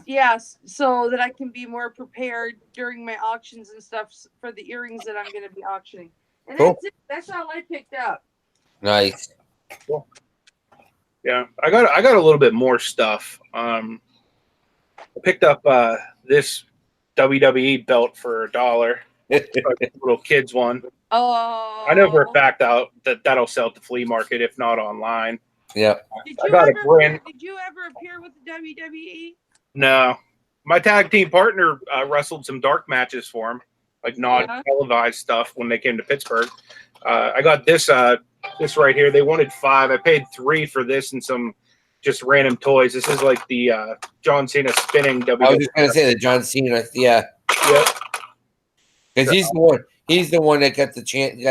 Yes, so that I can be more prepared during my auctions and stuff for the earrings that I'm going to be auctioning. And Cool. that's it. That's all I picked up. Nice. Cool. Yeah, I got a little bit more stuff. I picked up this WWE belt for $1. Little kids one. Oh. I know for a fact that'll sell at the flea market, if not online. Yep. I got a brand. Did you ever appear with the WWE? No, my tag team partner wrestled some dark matches for him, like non-televised stuff when they came to Pittsburgh. I got this right here. They wanted 5. I paid 3 for this and some just random toys. This is like the John Cena spinning WWE. I was just gonna say the John Cena. Yeah. Yep. Because he's the one. He's the one that got the chance.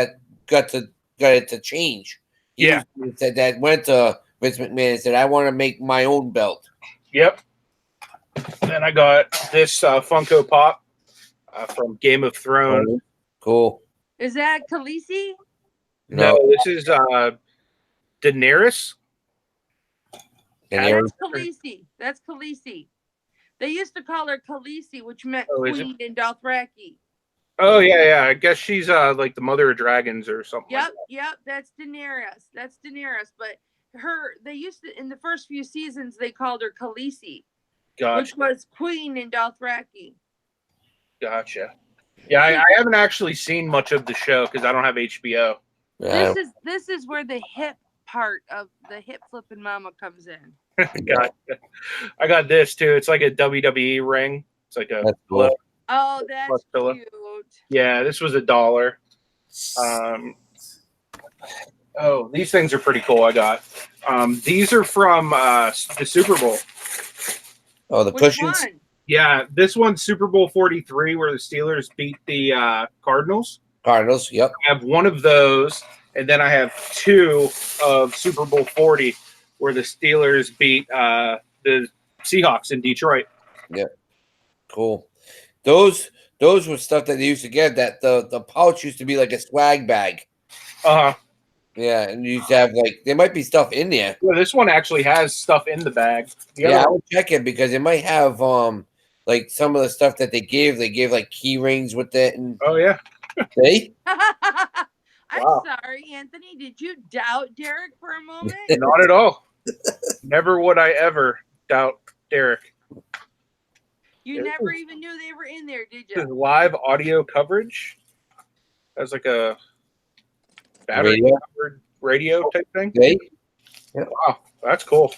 Got it to change. He said that went to Vince McMahon and said, "I want to make my own belt." Yep. Then I got this Funko Pop from Game of Thrones. Cool. Is that Khaleesi? No, this is Daenerys. That's Khaleesi. That's Khaleesi. They used to call her Khaleesi, which meant Queen in Dothraki. Oh yeah. I guess she's like the mother of dragons or something. Yep, yep. That's Daenerys. That's Daenerys. But they used to, in the first few seasons, they called her Khaleesi, which was Queen in Dothraki. Gotcha. Yeah, I haven't actually seen much of the show because I don't have HBO. This is where the hip part of the Hip Flippin Mamma comes in. Gotcha. I got this too. It's like a WWE ring. It's like a cool. Oh, that's cute. Yeah, this was $1. Oh, these things are pretty cool. I got these are from the Super Bowl. Oh, the cushions. Yeah, this one's Super Bowl 43, where the Steelers beat the Cardinals. Cardinals, yep. I have one of those, and then I have 2 of Super Bowl 40, where the Steelers beat the Seahawks in Detroit. Yep. Cool. Those were stuff that they used to get. That the pouch used to be like a swag bag. Uh-huh. Yeah, and you used to have there might be stuff in there. Yeah, this one actually has stuff in the bag. I would check it because it might have like some of the stuff that they gave like key rings with it. And oh yeah. See? I'm Wow. sorry, Anthony. Did you doubt Derek for a moment? Not at all. Never would I ever doubt Derek. You never even knew they were in there, did This is you? live audio coverage. That's like a battery covered radio type thing. Okay. Wow, that's cool.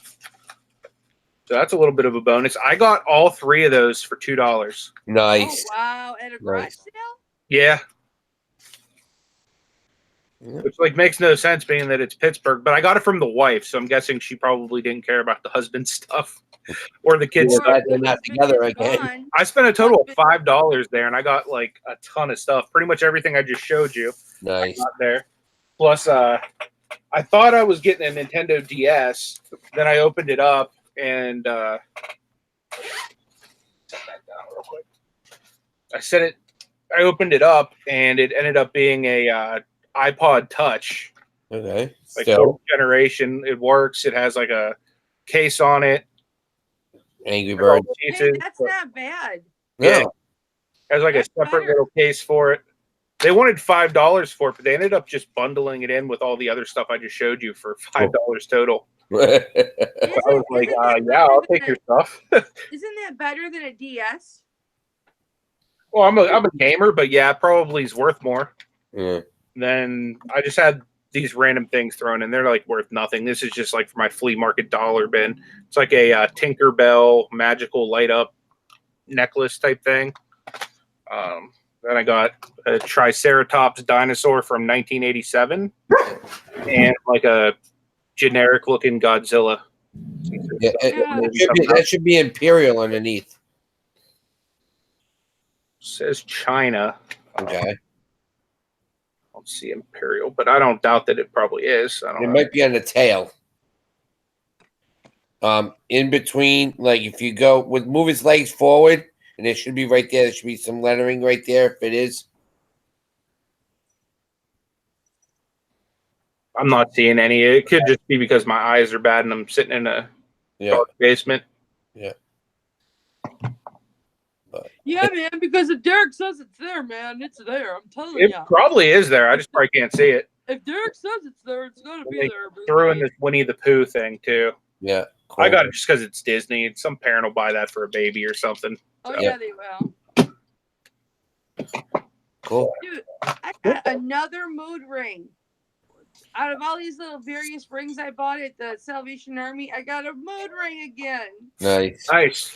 So that's a little bit of a bonus. I got all 3 of those for $2. Nice. Oh, wow. At a garage Nice. sale? Yeah. Yeah. Which like makes no sense being that it's Pittsburgh, but I got it from the wife, so I'm guessing she probably didn't care about the husband stuff or the kids Yeah, stuff. they're not together again. I spent a total of $5 there, and I got like a ton of stuff. Pretty much everything I just showed you. Nice. I got there. Plus, I thought I was getting a Nintendo DS. Then I opened it up and set that down real quick. I opened it up and it ended up being a iPod Touch. Okay. Like So, old generation. It works. It has like a case on it. Angry Bird. Hey, that's not bad. Yeah. No. Has like That's a separate better. little case for it. They wanted $5 for it, but they ended up just bundling it in with all the other stuff I just showed you for $5 total. I was like, yeah, I'll take your stuff. Isn't that better than a DS? Well, I'm a gamer, but yeah, probably is worth more. Yeah. Then I just had these random things thrown in. They're like worth nothing. This is just like for my flea market dollar bin. It's like a Tinkerbell magical light up necklace type thing. Then I got a Triceratops dinosaur from 1987 and like a generic looking Godzilla. Yeah, that should be Imperial underneath. Says China. Okay. I don't see Imperial, but I don't doubt that it probably is. I don't It know. might be on the tail. In between, like if you go with move his legs forward, and it should be right there. There should be some lettering right there if it is. I'm not seeing any. It could just be because my eyes are bad and I'm sitting in a dark basement. Yeah. Yeah, man, because if Derek says it's there, man, it's there. I'm telling you. It probably is there. I just probably can't see it. If Derek says it's there, it's going to be They there. threw in this Winnie the Pooh thing too. Yeah. Cool. I got it just because it's Disney. Some parent will buy that for a baby or something. Oh, So. yeah, they will. Cool. Dude, I got another mood ring. Out of all these little various rings I bought at the Salvation Army, I got a mood ring again. Nice. Nice.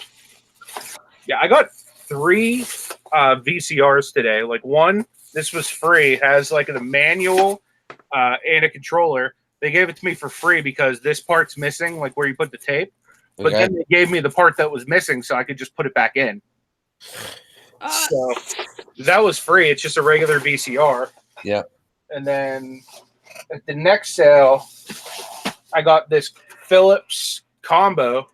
Yeah, I got 3 VCRs today. Like one, this was free, has like the manual and a controller. They gave it to me for free because this part's missing, like where you put the tape. But then they gave me the part that was missing, so I could just put it back in. So that was free. It's just a regular VCR. Yeah. And then at the next sale, I got this Philips combo.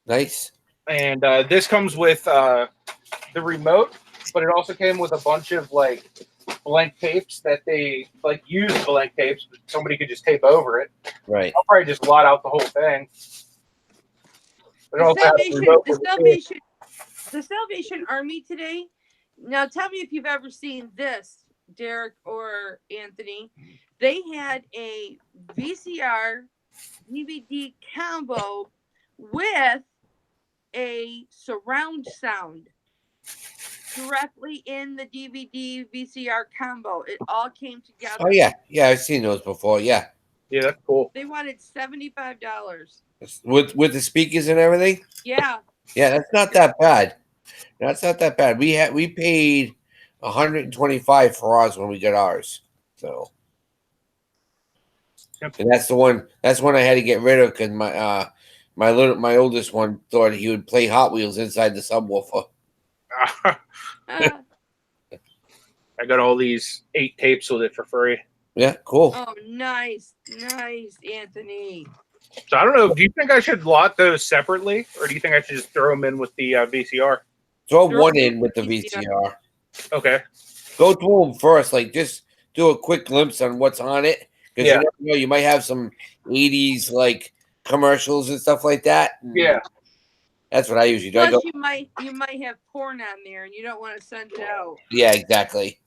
Nice. And this comes with the remote, but it also came with a bunch of like blank tapes that they like used blank tapes, but somebody could just tape over it. Right. I'll probably just blot out the whole thing. But it also has a remote for the tape. The Salvation Army today. Now tell me if you've ever seen this, Derek or Anthony. They had a VCR DVD combo with a surround sound directly in the DVD VCR combo. It all came together. Oh yeah, I've seen those before. Yeah. Yeah, that's cool. They wanted $75. With the speakers and everything. Yeah. Yeah, that's not that bad. That's not that bad. We paid $125 for ours when we got ours. So. Yep. And that's the one. That's one I had to get rid of because my oldest one thought he would play Hot Wheels inside the subwoofer. I got all these 8 tapes with it for free. Yeah, cool. Oh, nice, Anthony. So I don't know. Do you think I should lot those separately, or do you think I should just throw them in with the VCR? Throw one in with the VCR. Okay. Go through them first. Like just do a quick glimpse on what's on it because you never know, you might have some 80s like commercials and stuff like that. Yeah. That's what I usually do. Plus, you might have porn on there, and you don't want to send it out. Yeah, exactly.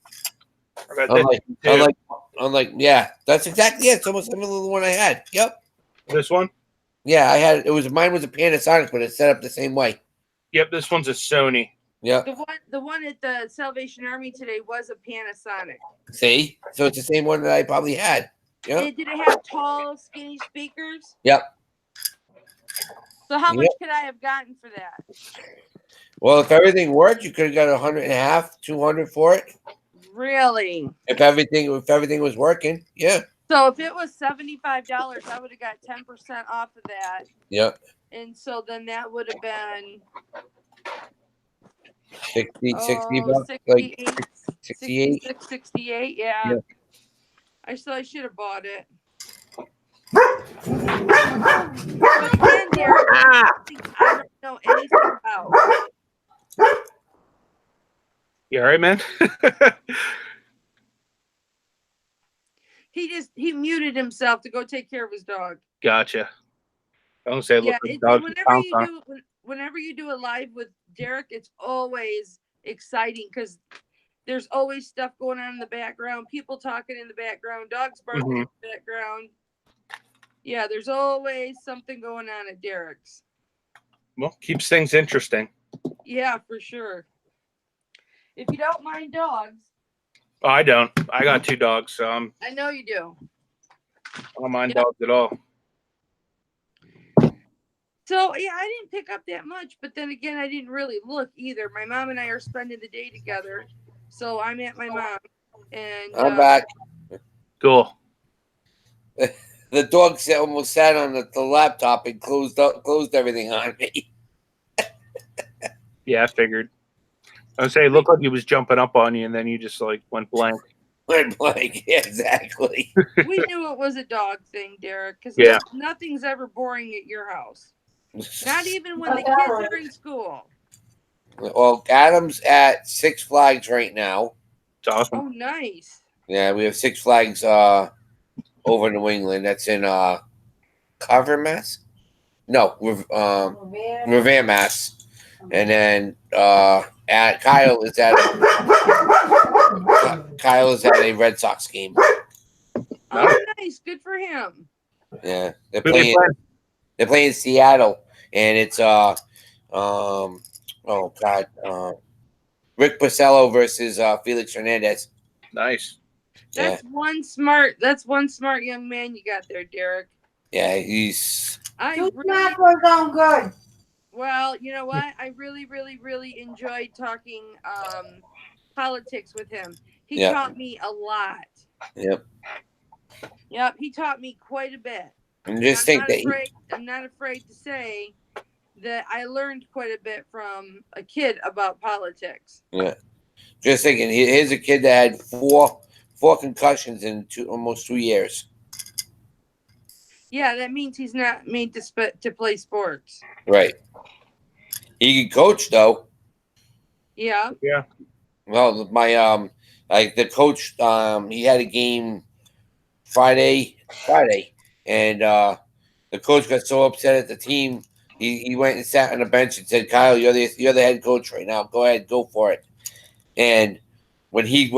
I got this one, too. Unlike, yeah, that's exactly it. It's almost similar to the one I had. Yep. This one? Yeah, I had mine was a Panasonic, but it's set up the same way. Yep, this one's a Sony. Yep. The one at the Salvation Army today was a Panasonic. See? So it's the same one that I probably had. Yep. And did it have tall, skinny speakers? Yep. So how much could I have gotten for that? Well, if everything worked, you could have got 150, 200 for it. Really? If everything was working, yeah. So if it was $75, I would have got 10% off of that. Yep. And so then that would have been 60 bucks, 68, like 68. 66, 68, yeah. Yeah. I should have bought it. But again, Derek, I don't know anything about. You all right, man? He muted himself to go take care of his dog. Gotcha. Don't say look Yeah, at the dog. whenever you do a live with Derek, it's always exciting because there's always stuff going on in the background, people talking in the background, dogs barking in the background. Yeah, there's always something going on at Derek's. Well, keeps things interesting. Yeah, for sure. If you don't mind dogs. Oh, I don't. I got 2 dogs, so I know you do. I don't mind dogs at all. So, yeah, I didn't pick up that much, but then again, I didn't really look either. My mom and I are spending the day together, so I'm at my mom. And I'm back. Cool. The dog almost sat on the laptop and closed everything on me. Yeah, I figured. I would say it looked like he was jumping up on you, and then you just like went blank. Went blank. Yeah, exactly. we knew it was a dog thing, Derek, because nothing's ever boring at your house. Not even when the kids are in school. Well, Adam's at Six Flags right now. It's awesome. Oh, nice. Yeah, we have Six Flags over in New England. That's in Carver, Mass. No, Revere, Mass. And then Kyle is at a Red Sox game. Oh, nice. Good for him. Yeah, they're playing Seattle, and it's Rick Porcello versus Felix Hernandez. Nice. That's one smart young man you got there, Derek. Yeah, he's not going good. Well, you know what? I really, really, really enjoyed talking politics with him. He taught me a lot. Yep. Yep, he taught me quite a bit. And just think I'm not afraid to say that I learned quite a bit from a kid about politics. Yeah. Just thinking, here's a kid that had four concussions in almost 2 years. Yeah, that means he's not made to play sports. Right. He can coach though. Yeah. Yeah. Well, my the coach he had a game Friday, and the coach got so upset at the team, he went and sat on the bench and said, "Kyle, you're the head coach right now. Go ahead, go for it." And when he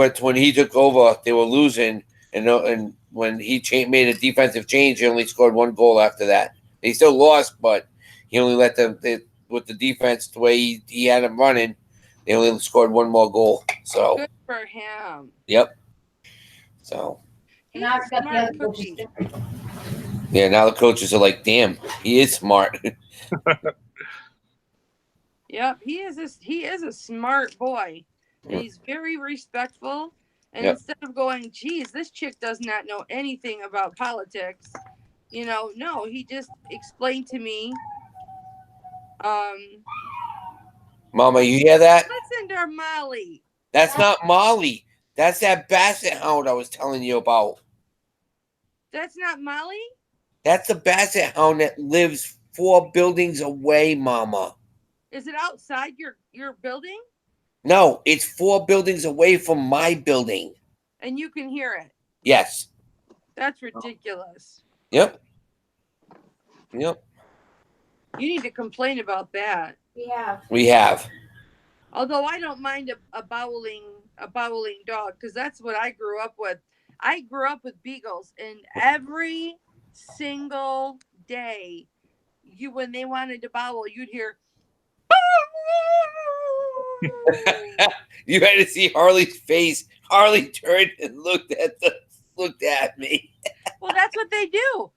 took over, they were losing, and when he made a defensive change, he only scored 1 goal after that. They still lost, but he only let them with the defense the way he had them running. They only scored 1 more goal. So good for him. Yep. So. He's a smart cookie. Yeah, now the coaches are like, "Damn, he is smart." Yep, he is a smart boy. And he's very respectful. And instead of going, "Geez, this chick does not know anything about politics," no, he just explained to me. Mama, you hear that? Listen to Molly. That's not Molly. That's that basset hound I was telling you about. That's not Molly? That's the basset hound that lives 4 buildings away, Mama. Is it outside your building? No, it's 4 buildings away from my building. And you can hear it? Yes. That's ridiculous. Yep. You need to complain about that. Yeah. We have. Although I don't mind a bowling a bowling dog, because that's what I grew up with. I grew up with beagles, and every single day, when they wanted to bowl, you'd hear. You had to see Harley's face. Harley turned and looked at me. Well, that's what they do.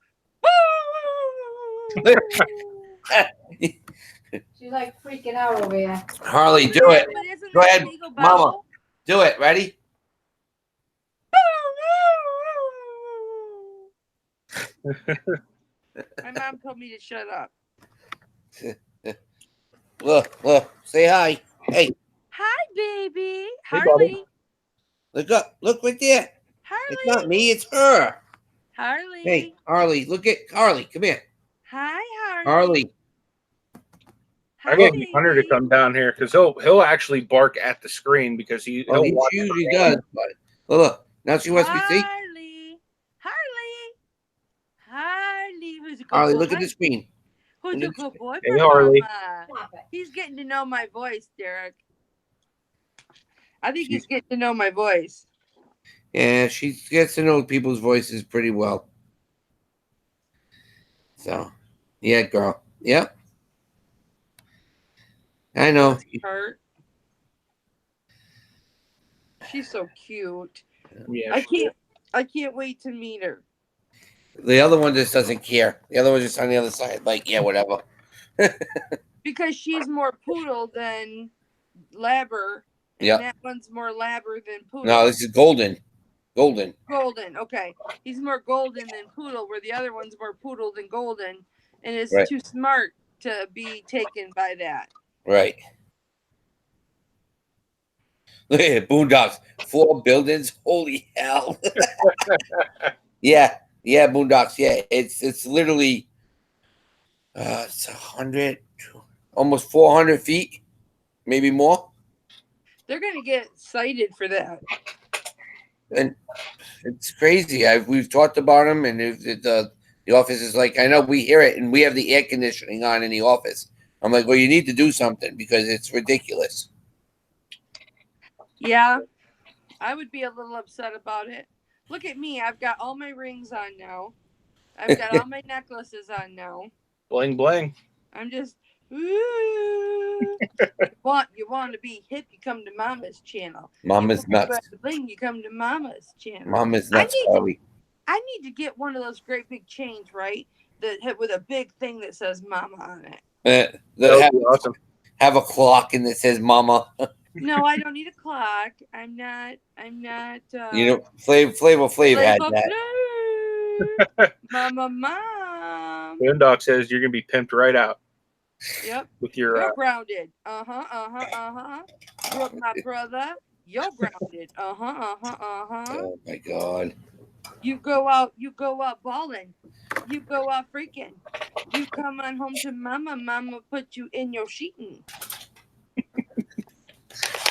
She's like freaking out over here. Harley, do Yeah, it. but isn't Go that ahead, a beagle Mama. bowl? Do it. Ready? My mom told me to shut up. Look. Say hi. Hey, Hi, baby. Hey, Harley. look up. Look right there. It's not Harley. me. It's her. Harley. Hey, Harley. Look at Harley. Come here. Hi, Harley. Harley. Hi, I got baby. Hunter to come down here because he'll actually bark at the screen because he'll He watch usually it. does. But look. Now she wants me to see. Harley. Harley. Who's a good Harley, boy? look at the screen. Who's a good boy Hey, for Harley. Mama? Stop it. He's getting to know my voice, Derek. I think he's getting to know my voice. Yeah, she gets to know people's voices pretty well. So, yeah, girl. Yep. I know. Her. She's so cute. Yeah, I can't wait to meet her. The other one just doesn't care. The other one's just on the other side. Like, yeah, whatever. Because she's more poodle than labber. And Yep. that one's more labber than poodle. No, this is golden. Golden. Golden. Okay. He's more golden than poodle, where the other one's more poodle than golden. And is Right. too smart to be taken by that. Right. Look at it, Boondocks. 4 buildings. Holy hell. Yeah, Boondocks. Yeah, it's literally it's 100, almost 400 feet, maybe more. They're gonna get cited for that. And it's crazy. We've talked about them, and the office is like, I know we hear it, and we have the air conditioning on in the office. I'm like, well, you need to do something because it's ridiculous. Yeah. I would be a little upset about it. Look at me. I've got all my rings on now. I've got all my necklaces on now. bling bling. I'm just, ooh. You want to be hip, you come to Mama's channel. Mama's you want nuts. to bling, you come to Mama's channel. Mama's nuts, Harley. I need to get one of those great big chains, right? With a big thing that says Mama on it. That would be awesome. Have a clock and it says Mama. No, I don't need a clock. I'm not. You know, Flavor Flav had Flavor that. Flav. Mom. Boondock says you're gonna be pimped right out Yep. with your. You're grounded. Brooke, my brother. You're grounded. Oh my God. You go out balling. You go out freaking. You come on home to Mama. Mama put you in your sheeting.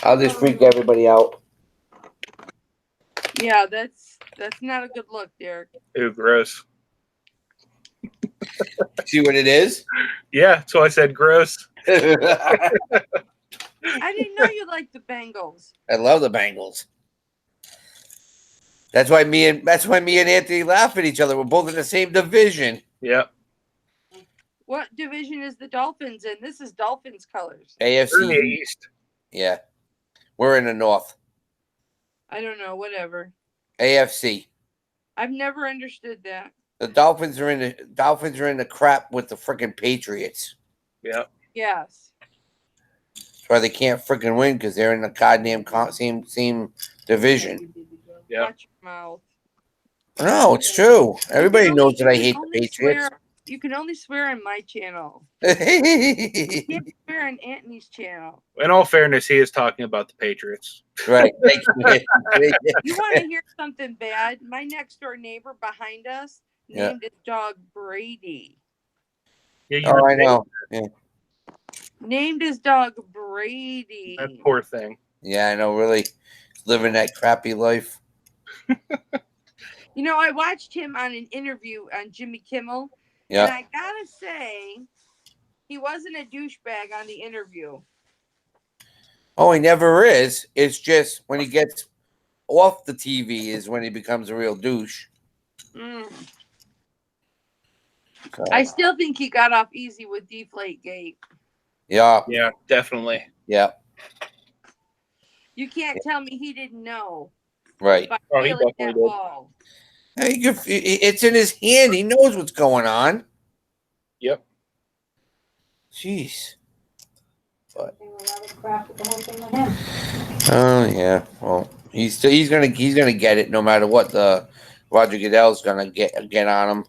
I'll just freak everybody out. Yeah, that's not a good look, Derek. Ew, gross. See what it is? Yeah, so I said gross. I didn't know you liked the Bengals. I love the Bengals. That's why me and Anthony laugh at each other. We're both in the same division. Yep. What division is the Dolphins in? This is Dolphins colors. They're in the AFC. East. Yeah. We're in the North. I don't know, whatever. AFC. I've never understood that. The Dolphins are in the crap with the freaking Patriots. Yep. Yes. That's why they can't freaking win because they're in the goddamn same division. Yep. Watch your mouth. No, it's true. Everybody knows that I hate the Patriots. You can only swear on my channel. You can't swear on Anthony's channel. In all fairness, he is talking about the Patriots. Right. Thank you. You want to hear something bad? My next door neighbor behind us named his dog Brady. Yeah, Oh, I know. Yeah. Named his dog Brady. That poor thing. Yeah, I know. Really living that crappy life. You know, I watched him on an interview on Jimmy Kimmel. Yeah. And I gotta say, he wasn't a douchebag on the interview. Oh, he never is. It's just when he gets off the TV is when he becomes a real douche. Mm. So, I still think he got off easy with Deflategate. yeah, Yeah, definitely. yeah, You can't tell me he didn't know right. by Oh, he feeling definitely that did. ball. Hey, it's in his hand. He knows what's going on. Yep. Jeez. But They were rather crap with the whole thing with him. oh yeah. Well, he's gonna get it no matter what the Roger Goodell's gonna get on him.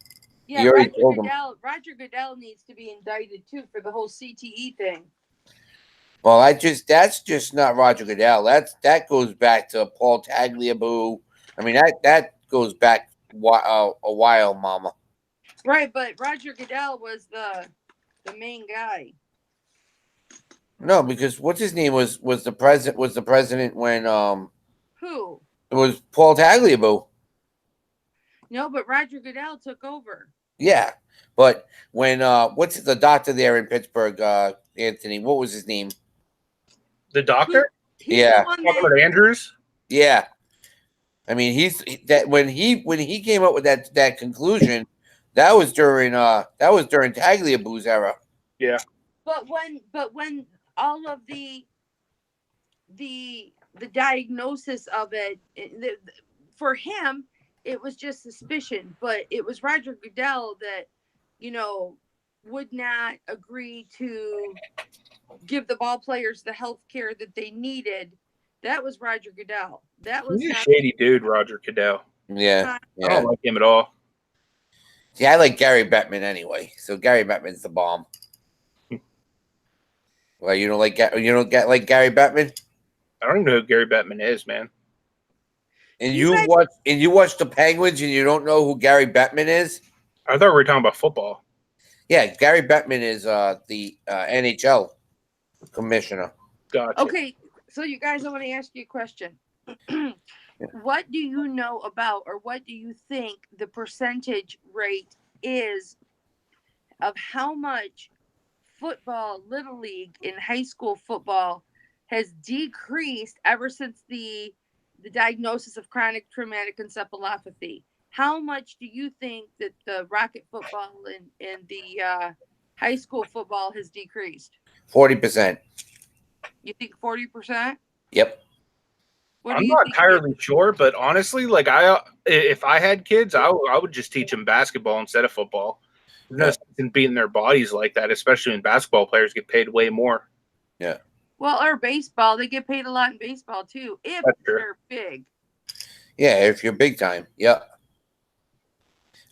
Yeah, He already told him. Roger Goodell needs to be indicted too for the whole CTE thing. Well, that's just not Roger Goodell. That goes back to Paul Tagliabue. I mean that goes back a while, Mama. Right, but Roger Goodell was the main guy. No, because what's his name was the president when Who? it was Paul Tagliabue. No, but Roger Goodell took over. Yeah, but when what's the doctor there in Pittsburgh? Anthony, what was his name? The doctor? He's Yeah. the one Talking that about Andrews? Yeah, I mean that when he came up with that conclusion, that was during Tagliabue's era. Yeah. but when all of the diagnosis of it, for him it was just suspicion, but it was Roger Goodell that would not agree to give the ball players the health care that they needed. That was Roger Goodell. That was He's a not shady dude, Roger Goodell. Yeah, I yeah. don't like him at all. See, I like Gary Bettman anyway. So Gary Bettman's the bomb. Well, you don't like like Gary Bettman, I don't even know who Gary Bettman is, man. and You guys- you watch the Penguins, and you don't know who Gary Bettman is. I thought we were talking about football. Yeah, Gary Bettman is the NHL commissioner. Gotcha. Okay, so you guys, I want to ask you a question. What do you know about, or what do you think the percentage rate is of how much football, little league, and high school football has decreased ever since the diagnosis of chronic traumatic encephalopathy? How much do you think that the rocket football and the high school football has decreased? 40%. You think 40%? Yep. What do I'm you not think? entirely sure, but honestly, like if I had kids, I would just teach them basketball instead of football. There's no sense in beating their bodies like that, especially when basketball players get paid way more. Yeah. Well, or baseball, they get paid a lot in baseball too, if That's true. they're big. Yeah, if you're big time. Yep.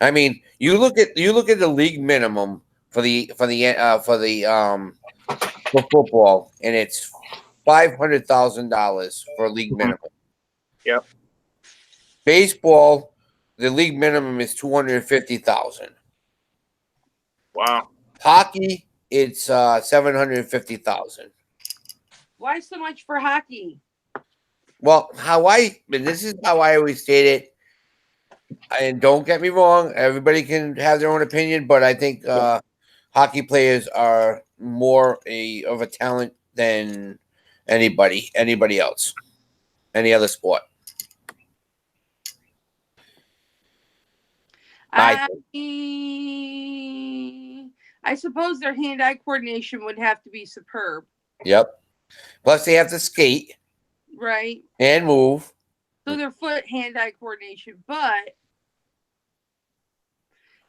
I mean, you look at the league minimum for football, and it's $500,000 for a league minimum. Yep. Baseball, the league minimum is $250,000. Wow. Hockey, it's $750,000. Why so much for hockey? Well, this is how I always state it. And don't get me wrong, everybody can have their own opinion, but I think hockey players are more of a talent than anybody else, any other sport. I suppose their hand-eye coordination would have to be superb. Yep. Plus, they have to skate, right, and move. So their foot hand-eye coordination, but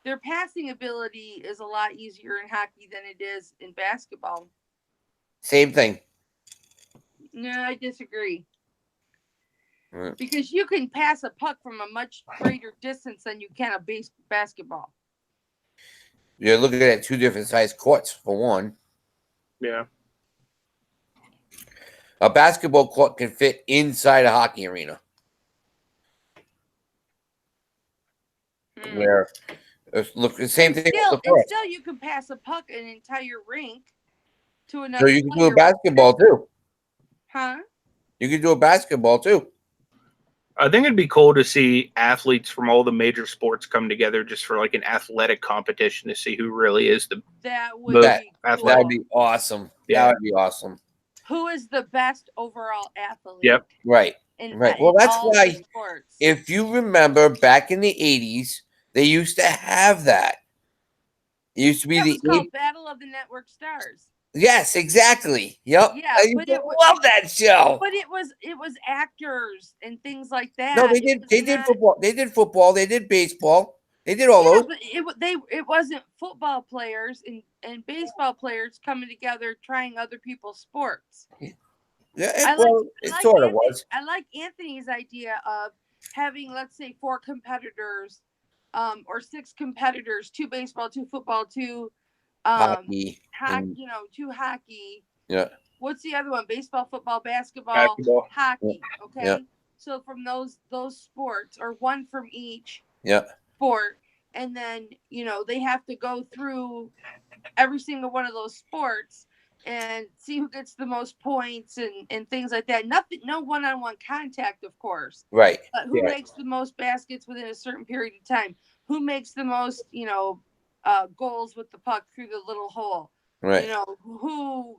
their passing ability is a lot easier in hockey than it is in basketball. Same thing. No, I disagree. Right. Because you can pass a puck from a much greater distance than you can a basketball. You're looking at two different size courts, for one. Yeah. A basketball court can fit inside a hockey arena. Where, look, the same thing. Still, you can pass a puck an entire rink to another. So you can do a basketball too. Huh? You can do a basketball too. I think it'd be cool to see athletes from all the major sports come together just for like an athletic competition to see who really is the that would be cool. That'd be awesome. Yeah. That would be awesome. who is the best overall athlete. Yep. Right. In, Right. Well, in that's all the why, sports. if you remember back in the 80s, they used to have that. It used to be That the was called Battle of the Network Stars. Yes, exactly. Yep. Yeah, I used to love that show. But it was actors and things like that. No, they did. They did football. They did football. They did baseball. They did all those. But it wasn't football players and baseball players coming together trying other people's sports. Yeah, it sort of was. I like Anthony's idea of having, let's say, 4 competitors, or 6 competitors, 2 baseball, 2 football, 2 Hockey. 2 hockey. Yeah. What's the other one? Baseball, football, basketball, hockey. Okay. Yeah. So from those sports, or 1 from each sport, and then they have to go through every single one of those sports and see who gets the most points and things like that. No one-on-one contact, of course. Right. But who makes the most baskets within a certain period of time? Who makes the most, goals with the puck through the little hole? Right. Who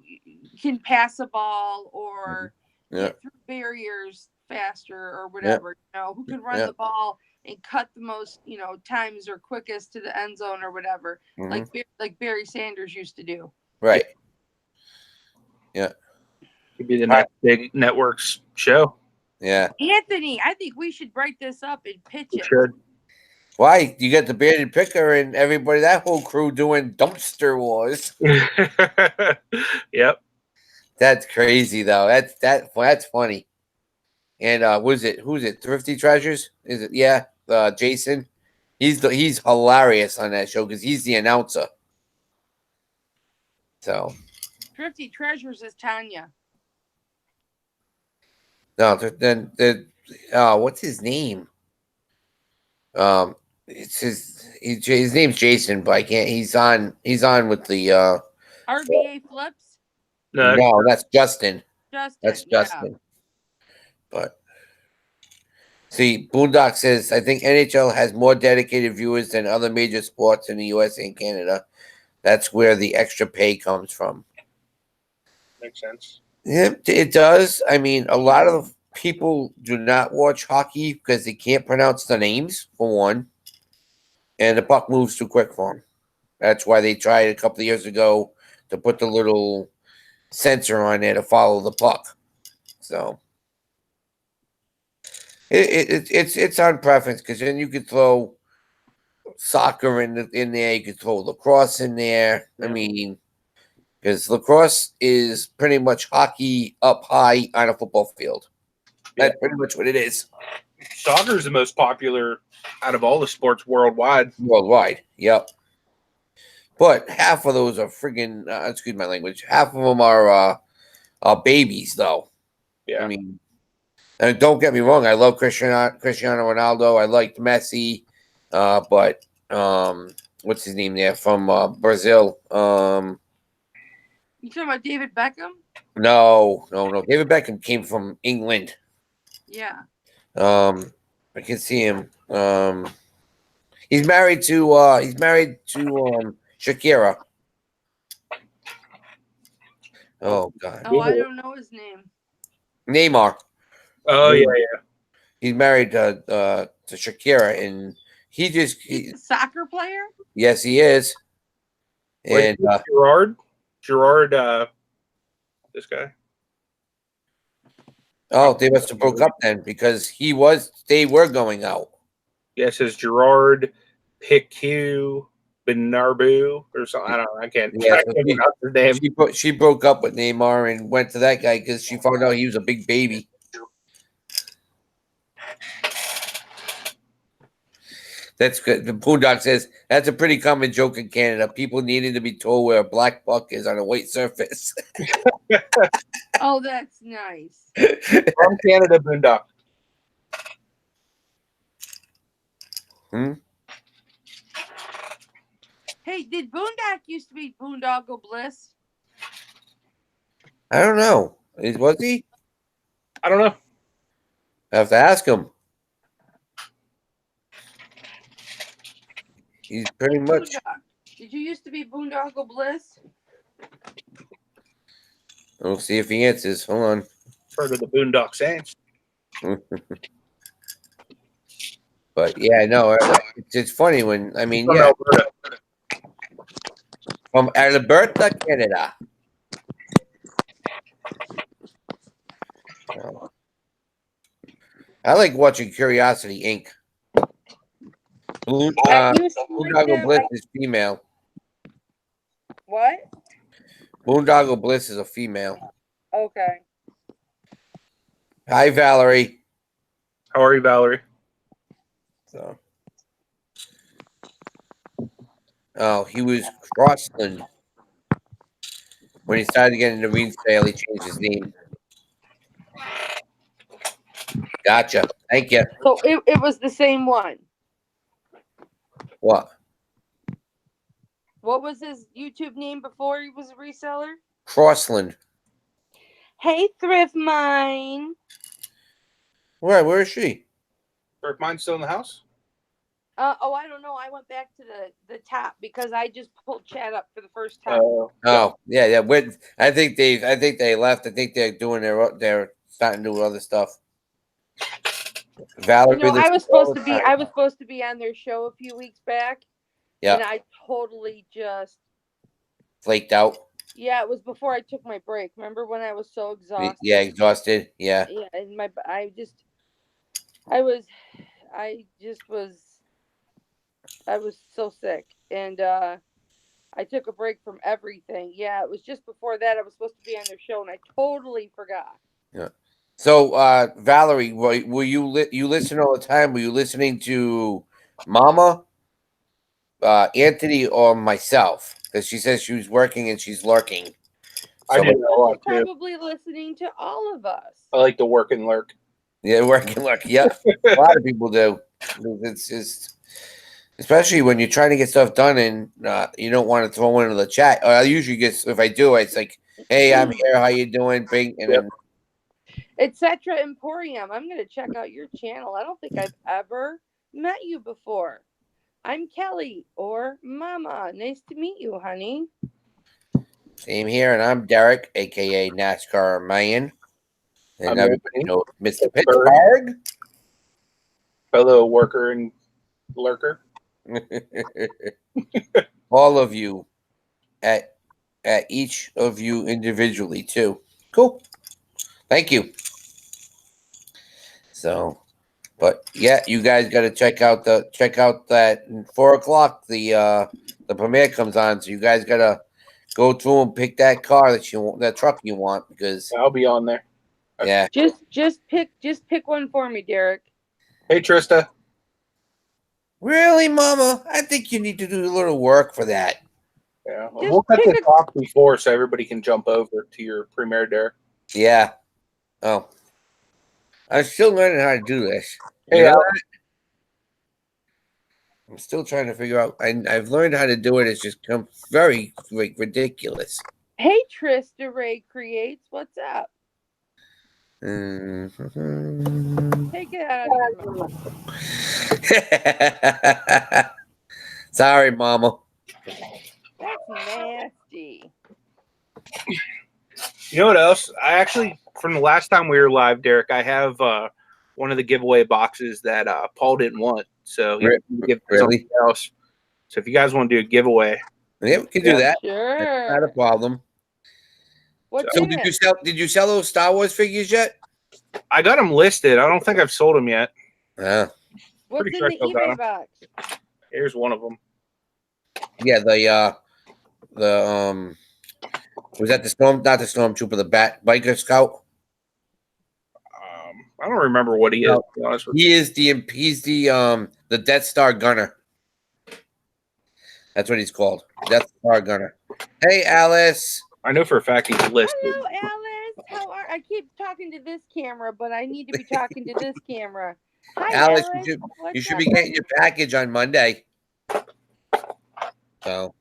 can pass a ball or get through barriers faster or whatever? Who can run the ball and cut the most, times or quickest to the end zone or whatever, like Barry Sanders used to do. Right. Yeah. Could be the next big networks show. Yeah. Anthony, I think we should write this up and pitch it. Should. Why? You got the Bearded Picker and everybody, that whole crew doing dumpster wars. Yep. That's crazy though. That's funny. And who's it? Thrifty Treasures? Is it? Yeah. Jason. He's hilarious on that show because he's the announcer. So Thrifty Treasures is Tanya. No, then what's his name? It's his name's Jason, but I can't. He's on with the RBA Flips. No, that's Justin. That's Justin. Yeah. But see, Boondock says, I think NHL has more dedicated viewers than other major sports in the US and Canada. That's where the extra pay comes from. Makes sense. Yeah, it does. I mean, a lot of people do not watch hockey because they can't pronounce the names, for one. And the puck moves too quick for them. That's why they tried a couple of years ago to put the little sensor on there to follow the puck. So it's on preference, because then you could throw soccer in there, you could throw lacrosse in there. I mean, because lacrosse is pretty much hockey up high on a football field. That's pretty much what it is. Soccer is the most popular out of all the sports worldwide. Worldwide, yep. But half of those are friggin', excuse my language, half of them are babies, though. Yeah. I mean, and don't get me wrong, I love Cristiano Ronaldo. I liked Messi. But what's his name there from Brazil? You talking about David Beckham? No. David Beckham came from England. Yeah. I can see him. He's married to Shakira. Oh God. Oh, I don't know his name. Neymar. Oh yeah. He's married to Shakira, and he's a soccer player. Yes, he is. And Gerard, this guy. Oh, they must have broke up then, because they were going out. Yeah, it says Gerard Piqué Benarbu or something. I don't know. I can't. Yeah, pronounce his name. She broke up with Neymar and went to that guy because she found out he was a big baby. That's good. The Boondock says that's a pretty common joke in Canada. People needing to be told where a black buck is on a white surface. Oh, that's nice. From Canada, Boondock. Hey, did Boondock used to be Boondoggle Bliss? I don't know. Was he? I don't know. I have to ask him. He's pretty much. Did you used to be Boondoggle Bliss? We'll see if he answers. Hold on. Heard of the Boondock Saints? But yeah, no, it's funny when From Alberta. from Alberta, Canada. I like watching Curiosity Inc. I used to like Boondoggle them. Bliss is female. What? Boondoggle Bliss is a female. Okay. Hi, Valerie. How are you, Valerie? So, oh, he was Crossland. When he started getting the resale, he changed his name. Gotcha. Thank you. So it was the same one. What? What was his YouTube name before he was a reseller? Crossland. Hey, Thrift Mine. Where is she? Or if mine's still in the house? Oh, I don't know. I went back to the top because I just pulled chat up for the first time. Oh, yeah. I think they left. I think they're doing they're starting to do other stuff. Valerie, I was supposed to be on their show a few weeks back. Yeah. And I totally just flaked out. Yeah, it was before I took my break. Remember when I was so exhausted? Yeah, exhausted. Yeah. Yeah, and I was so sick, and I took a break from everything. Yeah, it was just before that. I was supposed to be on their show, and I totally forgot. Yeah. So, Valerie, were you you listen all the time? Were you listening to Mama, Anthony, or myself? Because she says she was working and she's lurking. So, I did a lot too. Probably listening to all of us. I like to work and lurk. Yeah, work and lurk. Yeah, a lot of people do. It's just, especially when you're trying to get stuff done and you don't want to throw into the chat. I usually get, if I do, it's like, "Hey, I'm here. How you doing?" Bing, and then Etc. Emporium. I'm gonna check out your channel. I don't think I've ever met you before. I'm Kelly or Mama. Nice to meet you, honey. Same here, and I'm Derek, aka NASCAR Man, and everybody knows Mr. Pittsburgh. Fellow worker and lurker. All of you, at each of you individually too. Cool. Thank you. So, but yeah, you guys got to check out that 4:00. The premiere comes on, so you guys got to go through and pick that car that you want, that truck you want, because I'll be on there. Yeah. Just pick one for me, Derek. Hey, Trista. Really, Mama? I think you need to do a little work for that. Yeah, we'll cut the talk before so everybody can jump over to your premiere, Derek. Yeah. Oh, I'm still learning how to do this. Hey, I'm still trying to figure out. I've learned how to do it. It's just come very ridiculous. Hey, Trista Ray Creates. What's up? Mm-hmm. Take it out of your mouth. Sorry, Mama. That's nasty. You know what else? I actually, from the last time we were live, Derek, I have one of the giveaway boxes that Paul didn't want. So he give something else. So if you guys want to do a giveaway, yeah, we can do that. Sure, that's not a problem. What's so in did you sell those Star Wars figures yet? I got them listed. I don't think I've sold them yet. What's in the eBay box? Here's one of them. Yeah, the was that the not the Stormtrooper, the Biker Scout? I don't remember what he is. To be honest with you. He's the Death Star Gunner. That's what he's called, Death Star Gunner. Hey, Alice. I know for a fact he's listed. Hello, Alice. How are? I keep talking to this camera, but I need to be talking to this camera. Hi, Alice. Alice. You should be getting your package on Monday. So,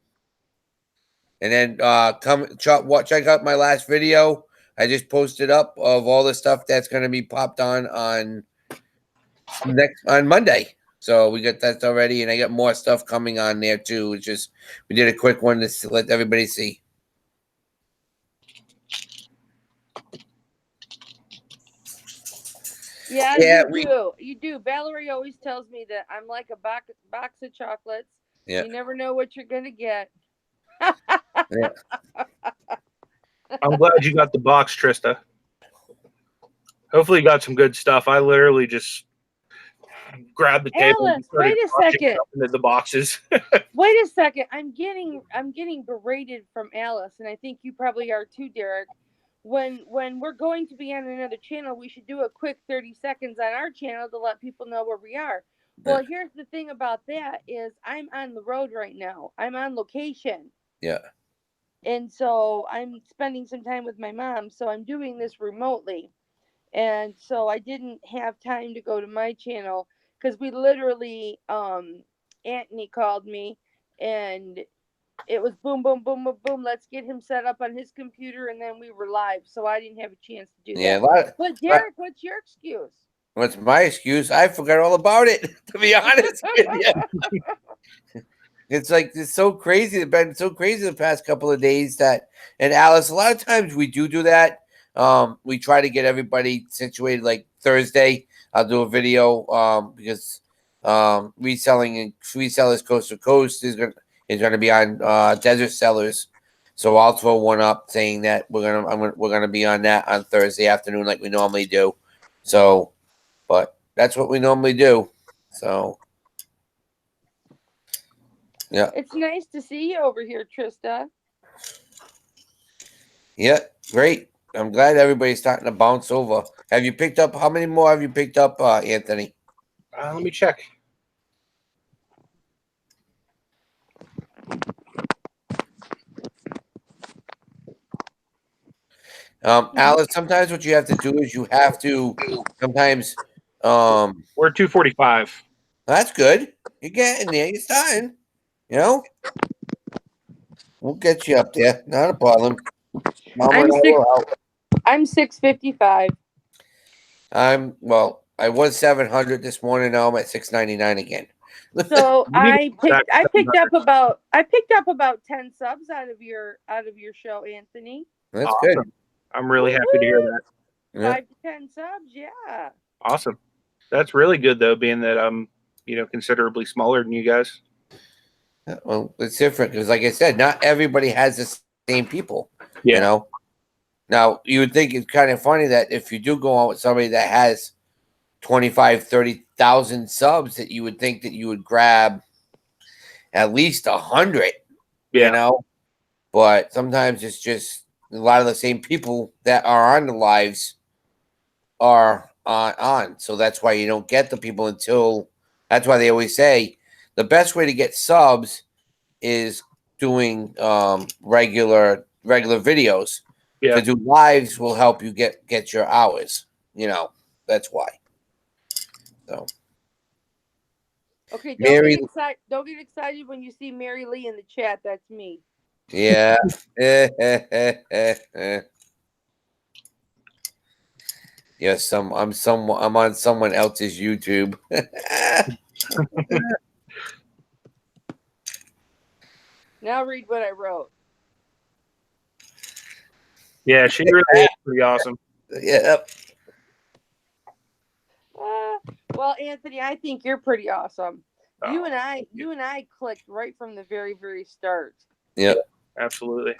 and then check out my last video. I just posted up of all the stuff that's going to be popped on Monday. So we got that already, and I got more stuff coming on there too. It's just we did a quick one to let everybody see. Yeah, Yeah, you do. You do. Valerie always tells me that I'm like a box of chocolates. Yeah. You never know what you're gonna get. Yeah. I'm glad you got the box, Trista. Hopefully, you got some good stuff. I literally just grabbed the table and Alice, started wait a crushing second. stuff into the boxes. Wait a second. I'm getting berated from Alice, and I think you probably are too, Derek. When we're going to be on another channel, we should do a quick 30 seconds on our channel to let people know where we are. Well, here's the thing about that is I'm on the road right now. I'm on location. Yeah. And so I'm spending some time with my mom, so I'm doing this remotely. And so I didn't have time to go to my channel because we literally Anthony called me and it was boom boom boom boom boom, let's get him set up on his computer, and then we were live, so I didn't have a chance to do Yeah. that. But Derek, what's your excuse? What's my excuse? I forgot all about it, to be honest with you. It's so crazy. It's been so crazy the past couple of days that, and Alice, a lot of times we do that. We try to get everybody situated. Like Thursday, I'll do a video because resellers coast to coast is gonna be on Desert Sellers. So I'll throw one up saying that we're gonna be on that on Thursday afternoon like we normally do. So, but that's what we normally do. So. Yeah. It's nice to see you over here, Trista. Yeah, great. I'm glad everybody's starting to bounce over. Have you picked up? How many more have you picked up, Anthony? Let me check. Alice, sometimes what you have to do is you have to sometimes We're at 245. that's good. You're getting there, you're starting. You know? We'll get you up there. Not a problem. Mama and I will help. I'm 655. I was 700 this morning, now I'm at 699 again. So I picked up 700. about 10 subs out of your show, Anthony. That's Awesome. good. I'm really happy to hear that. Yeah. 5 to 10 subs, yeah. Awesome. That's really good though, being that I'm, considerably smaller than you guys. Well, it's different because, like I said, not everybody has the same people. Yeah. You know. Now, you would think it's kind of funny that if you do go on with somebody that has 25, 30,000 subs, that you would think that you would grab at least 100. Yeah. You know, but sometimes it's just a lot of the same people that are on the lives are on. So that's why you don't get the people until. That's why they always say the best way to get subs is doing regular videos. Yeah. To do lives will help you get your hours. That's why. So Okay, Mary, don't get excited when you see Mary Lee in the chat. That's me. yeah. Yes, I'm on someone else's YouTube. Now read what I wrote. Yeah, she really is pretty awesome. Yep. Well, Anthony, I think you're pretty awesome. Oh, You and I clicked right from the very, very start. Yep. Absolutely.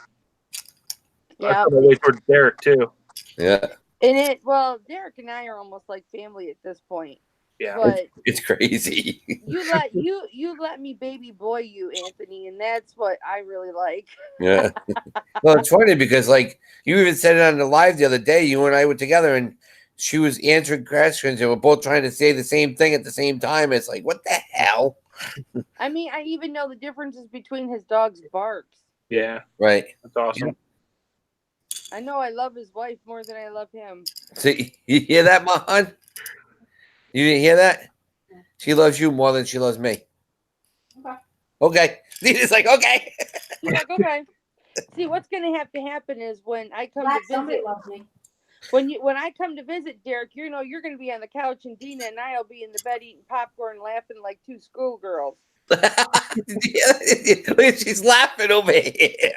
Yeah. I wait for Derek too. Yeah. And Derek and I are almost like family at this point. Yeah. But it's crazy. you let me baby boy you, Anthony, and that's what I really like. Yeah. Well, it's funny because like you even said it on the live the other day. You and I were together, and she was answering questions, and we're both trying to say the same thing at the same time. It's like, what the hell? I mean, I even know the differences between his dog's barks. Yeah. Right. That's awesome. I know I love his wife more than I love him. See, you hear that, Mahan? You didn't hear that? She loves you more than she loves me. Okay. He's like, okay. He's like, okay. See, what's going to happen is when I come to Somebody visit. loves me. When I come to visit, Derek, you're going to be on the couch, and Dina and I'll be in the bed eating popcorn, laughing like two schoolgirls. She's laughing over here.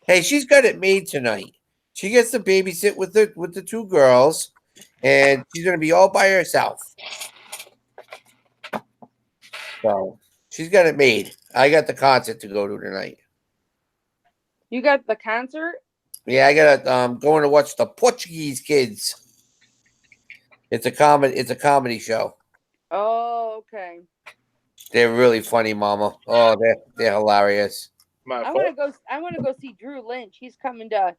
Hey, she's got it made tonight. She gets to babysit with the two girls, and she's going to be all by herself. So she's got it made. I got the concert to go to tonight. You got the concert? Yeah, I got going to watch the Portuguese Kids. It's a comedy show. Oh, okay. They're really funny, Mama. Oh, they're hilarious. I want to go see Drew Lynch. He's coming to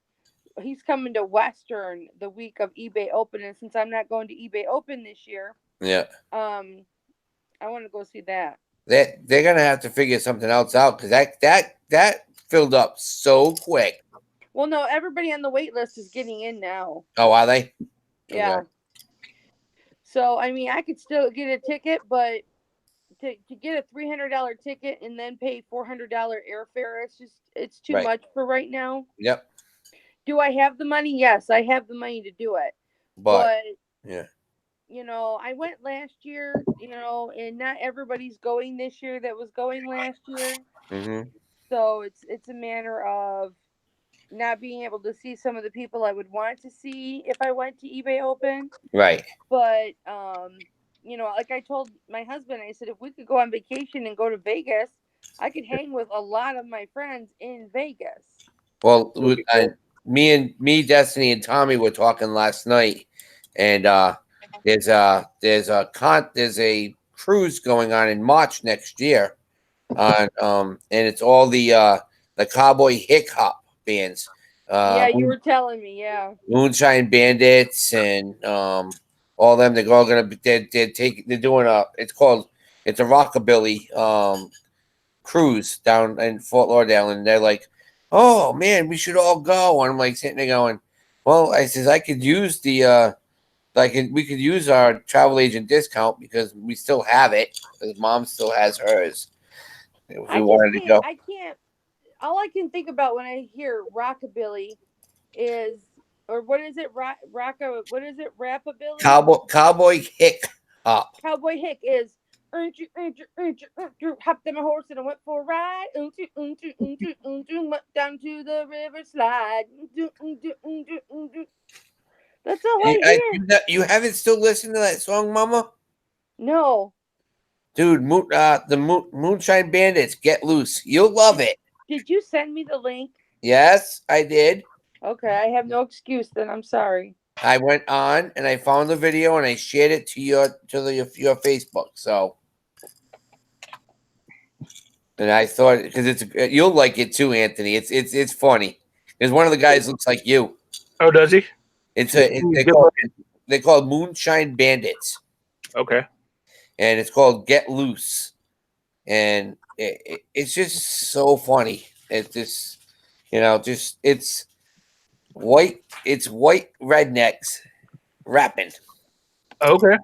Western the week of eBay Open, and since I'm not going to eBay Open this year, Yeah. I want to go see that. They're gonna have to figure something else out because that filled up so quick. Well, no, everybody on the wait list is getting in now. Oh, are they? Yeah. Okay. So I mean, I could still get a ticket, but to get a $300 ticket and then pay $400 airfare, it's too much for right now. Yep. Do I have the money? Yes, I have the money to do it. But yeah. You know, I went last year, you know, and not everybody's going this year that was going last year. Mm-hmm. So it's a matter of not being able to see some of the people I would want to see if I went to eBay Open. Right. But you know, like I told my husband, I said if we could go on vacation and go to Vegas, I could hang with a lot of my friends in Vegas. Well, me, Destiny, and Tommy were talking last night, and there's a cruise going on in March next year, and it's all the Cowboy Hip Hop bands. Yeah, you were telling me, yeah. Moonshine Bandits and all them. They're all gonna be. They're doing it's a rockabilly cruise down in Fort Lauderdale, and they're like, oh man, we should all go. And I'm like sitting there going, well, I says I could use we could use our travel agent discount because we still have it. Because Mom still has hers. If we wanted to go. I can't. All I can think about when I hear rockabilly is, or what is it? What is it? Rapabilly? Cowboy Hick Hop. Cowboy Hick is. Hopped on my horse and I went for a ride. Went down to the river slide. That's all I hear. You haven't still listened to that song, Mama? No. Dude, the Moonshine Bandits, Get Loose. You'll love it. Did you send me the link? Yes, I did. Okay, I have no excuse then. I'm sorry. I went on and I found the video and I shared it to your Facebook. So, and I thought because you'll like it too, Anthony. It's funny. Because one of the guys looks like you. Oh, does he? They call Moonshine Bandits. Okay. And it's called Get Loose, and it's just so funny. It's just, it's white rednecks rapping. Okay.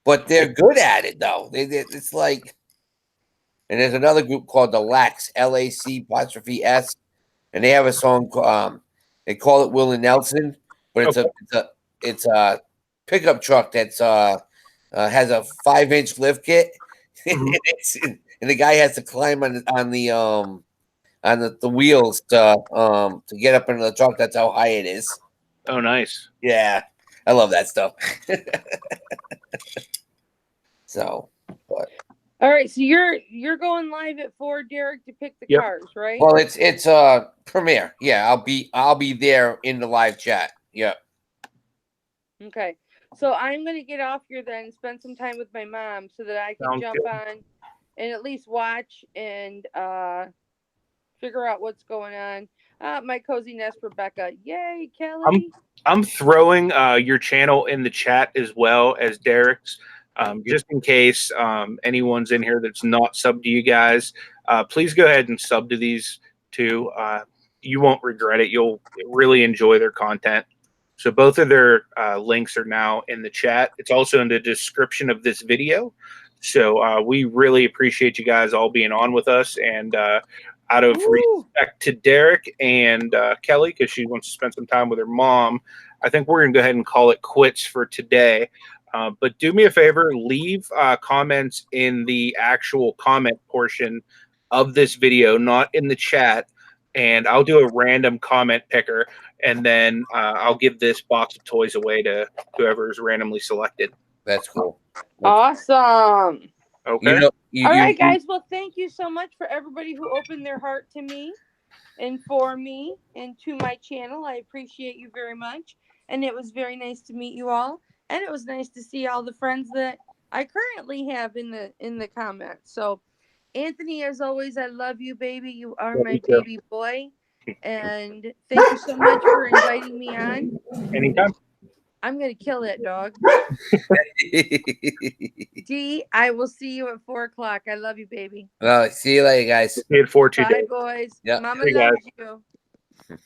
But they're good at it though. It's like, and there's another group called the Lax, LAC''S, and they have a song. They call it Willie Nelson, but it's a pickup truck that's has a 5-inch lift kit, Mm-hmm. and the guy has to climb on the wheels to get up into the truck. That's how high it is. Oh, nice. Yeah, I love that stuff. So, but all right, so you're going live at 4, Derek, to pick the cars, right? Well, it's premiere. Yeah, I'll be there in the live chat. Yeah. Okay. So I'm going to get off here then and spend some time with my mom so that I can jump on and at least watch and figure out what's going on. My cozy nest, Rebecca. Yay, Kelly. I'm throwing your channel in the chat as well as Derek's, just in case anyone's in here that's not subbed to you guys. Please go ahead and sub to these two. You won't regret it. You'll really enjoy their content. So both of their links are now in the chat. It's also in the description of this video. So we really appreciate you guys all being on with us. And out of respect to Derek and Kelly, because she wants to spend some time with her mom, I think we're going to go ahead and call it quits for today. But do me a favor, leave comments in the actual comment portion of this video, not in the chat. And I'll do a random comment picker. and then I'll give this box of toys away to whoever is randomly selected. That's cool. Awesome. Okay. You know, All right, guys. Well, thank you so much for everybody who opened their heart to me and for me and to my channel. I appreciate you very much. And it was very nice to meet you all. And it was nice to see all the friends that I currently have in the comments. So, Anthony, as always, I love you, baby. You are Love my you too. baby boy. And thank you so much for inviting me on. Anytime. I'm going to kill that dog. D, I will see you at 4 o'clock. I love you, baby. Well, see you later, guys. See you at 4 2. Bye, boys. Yeah. Mama Hey, guys. loves you.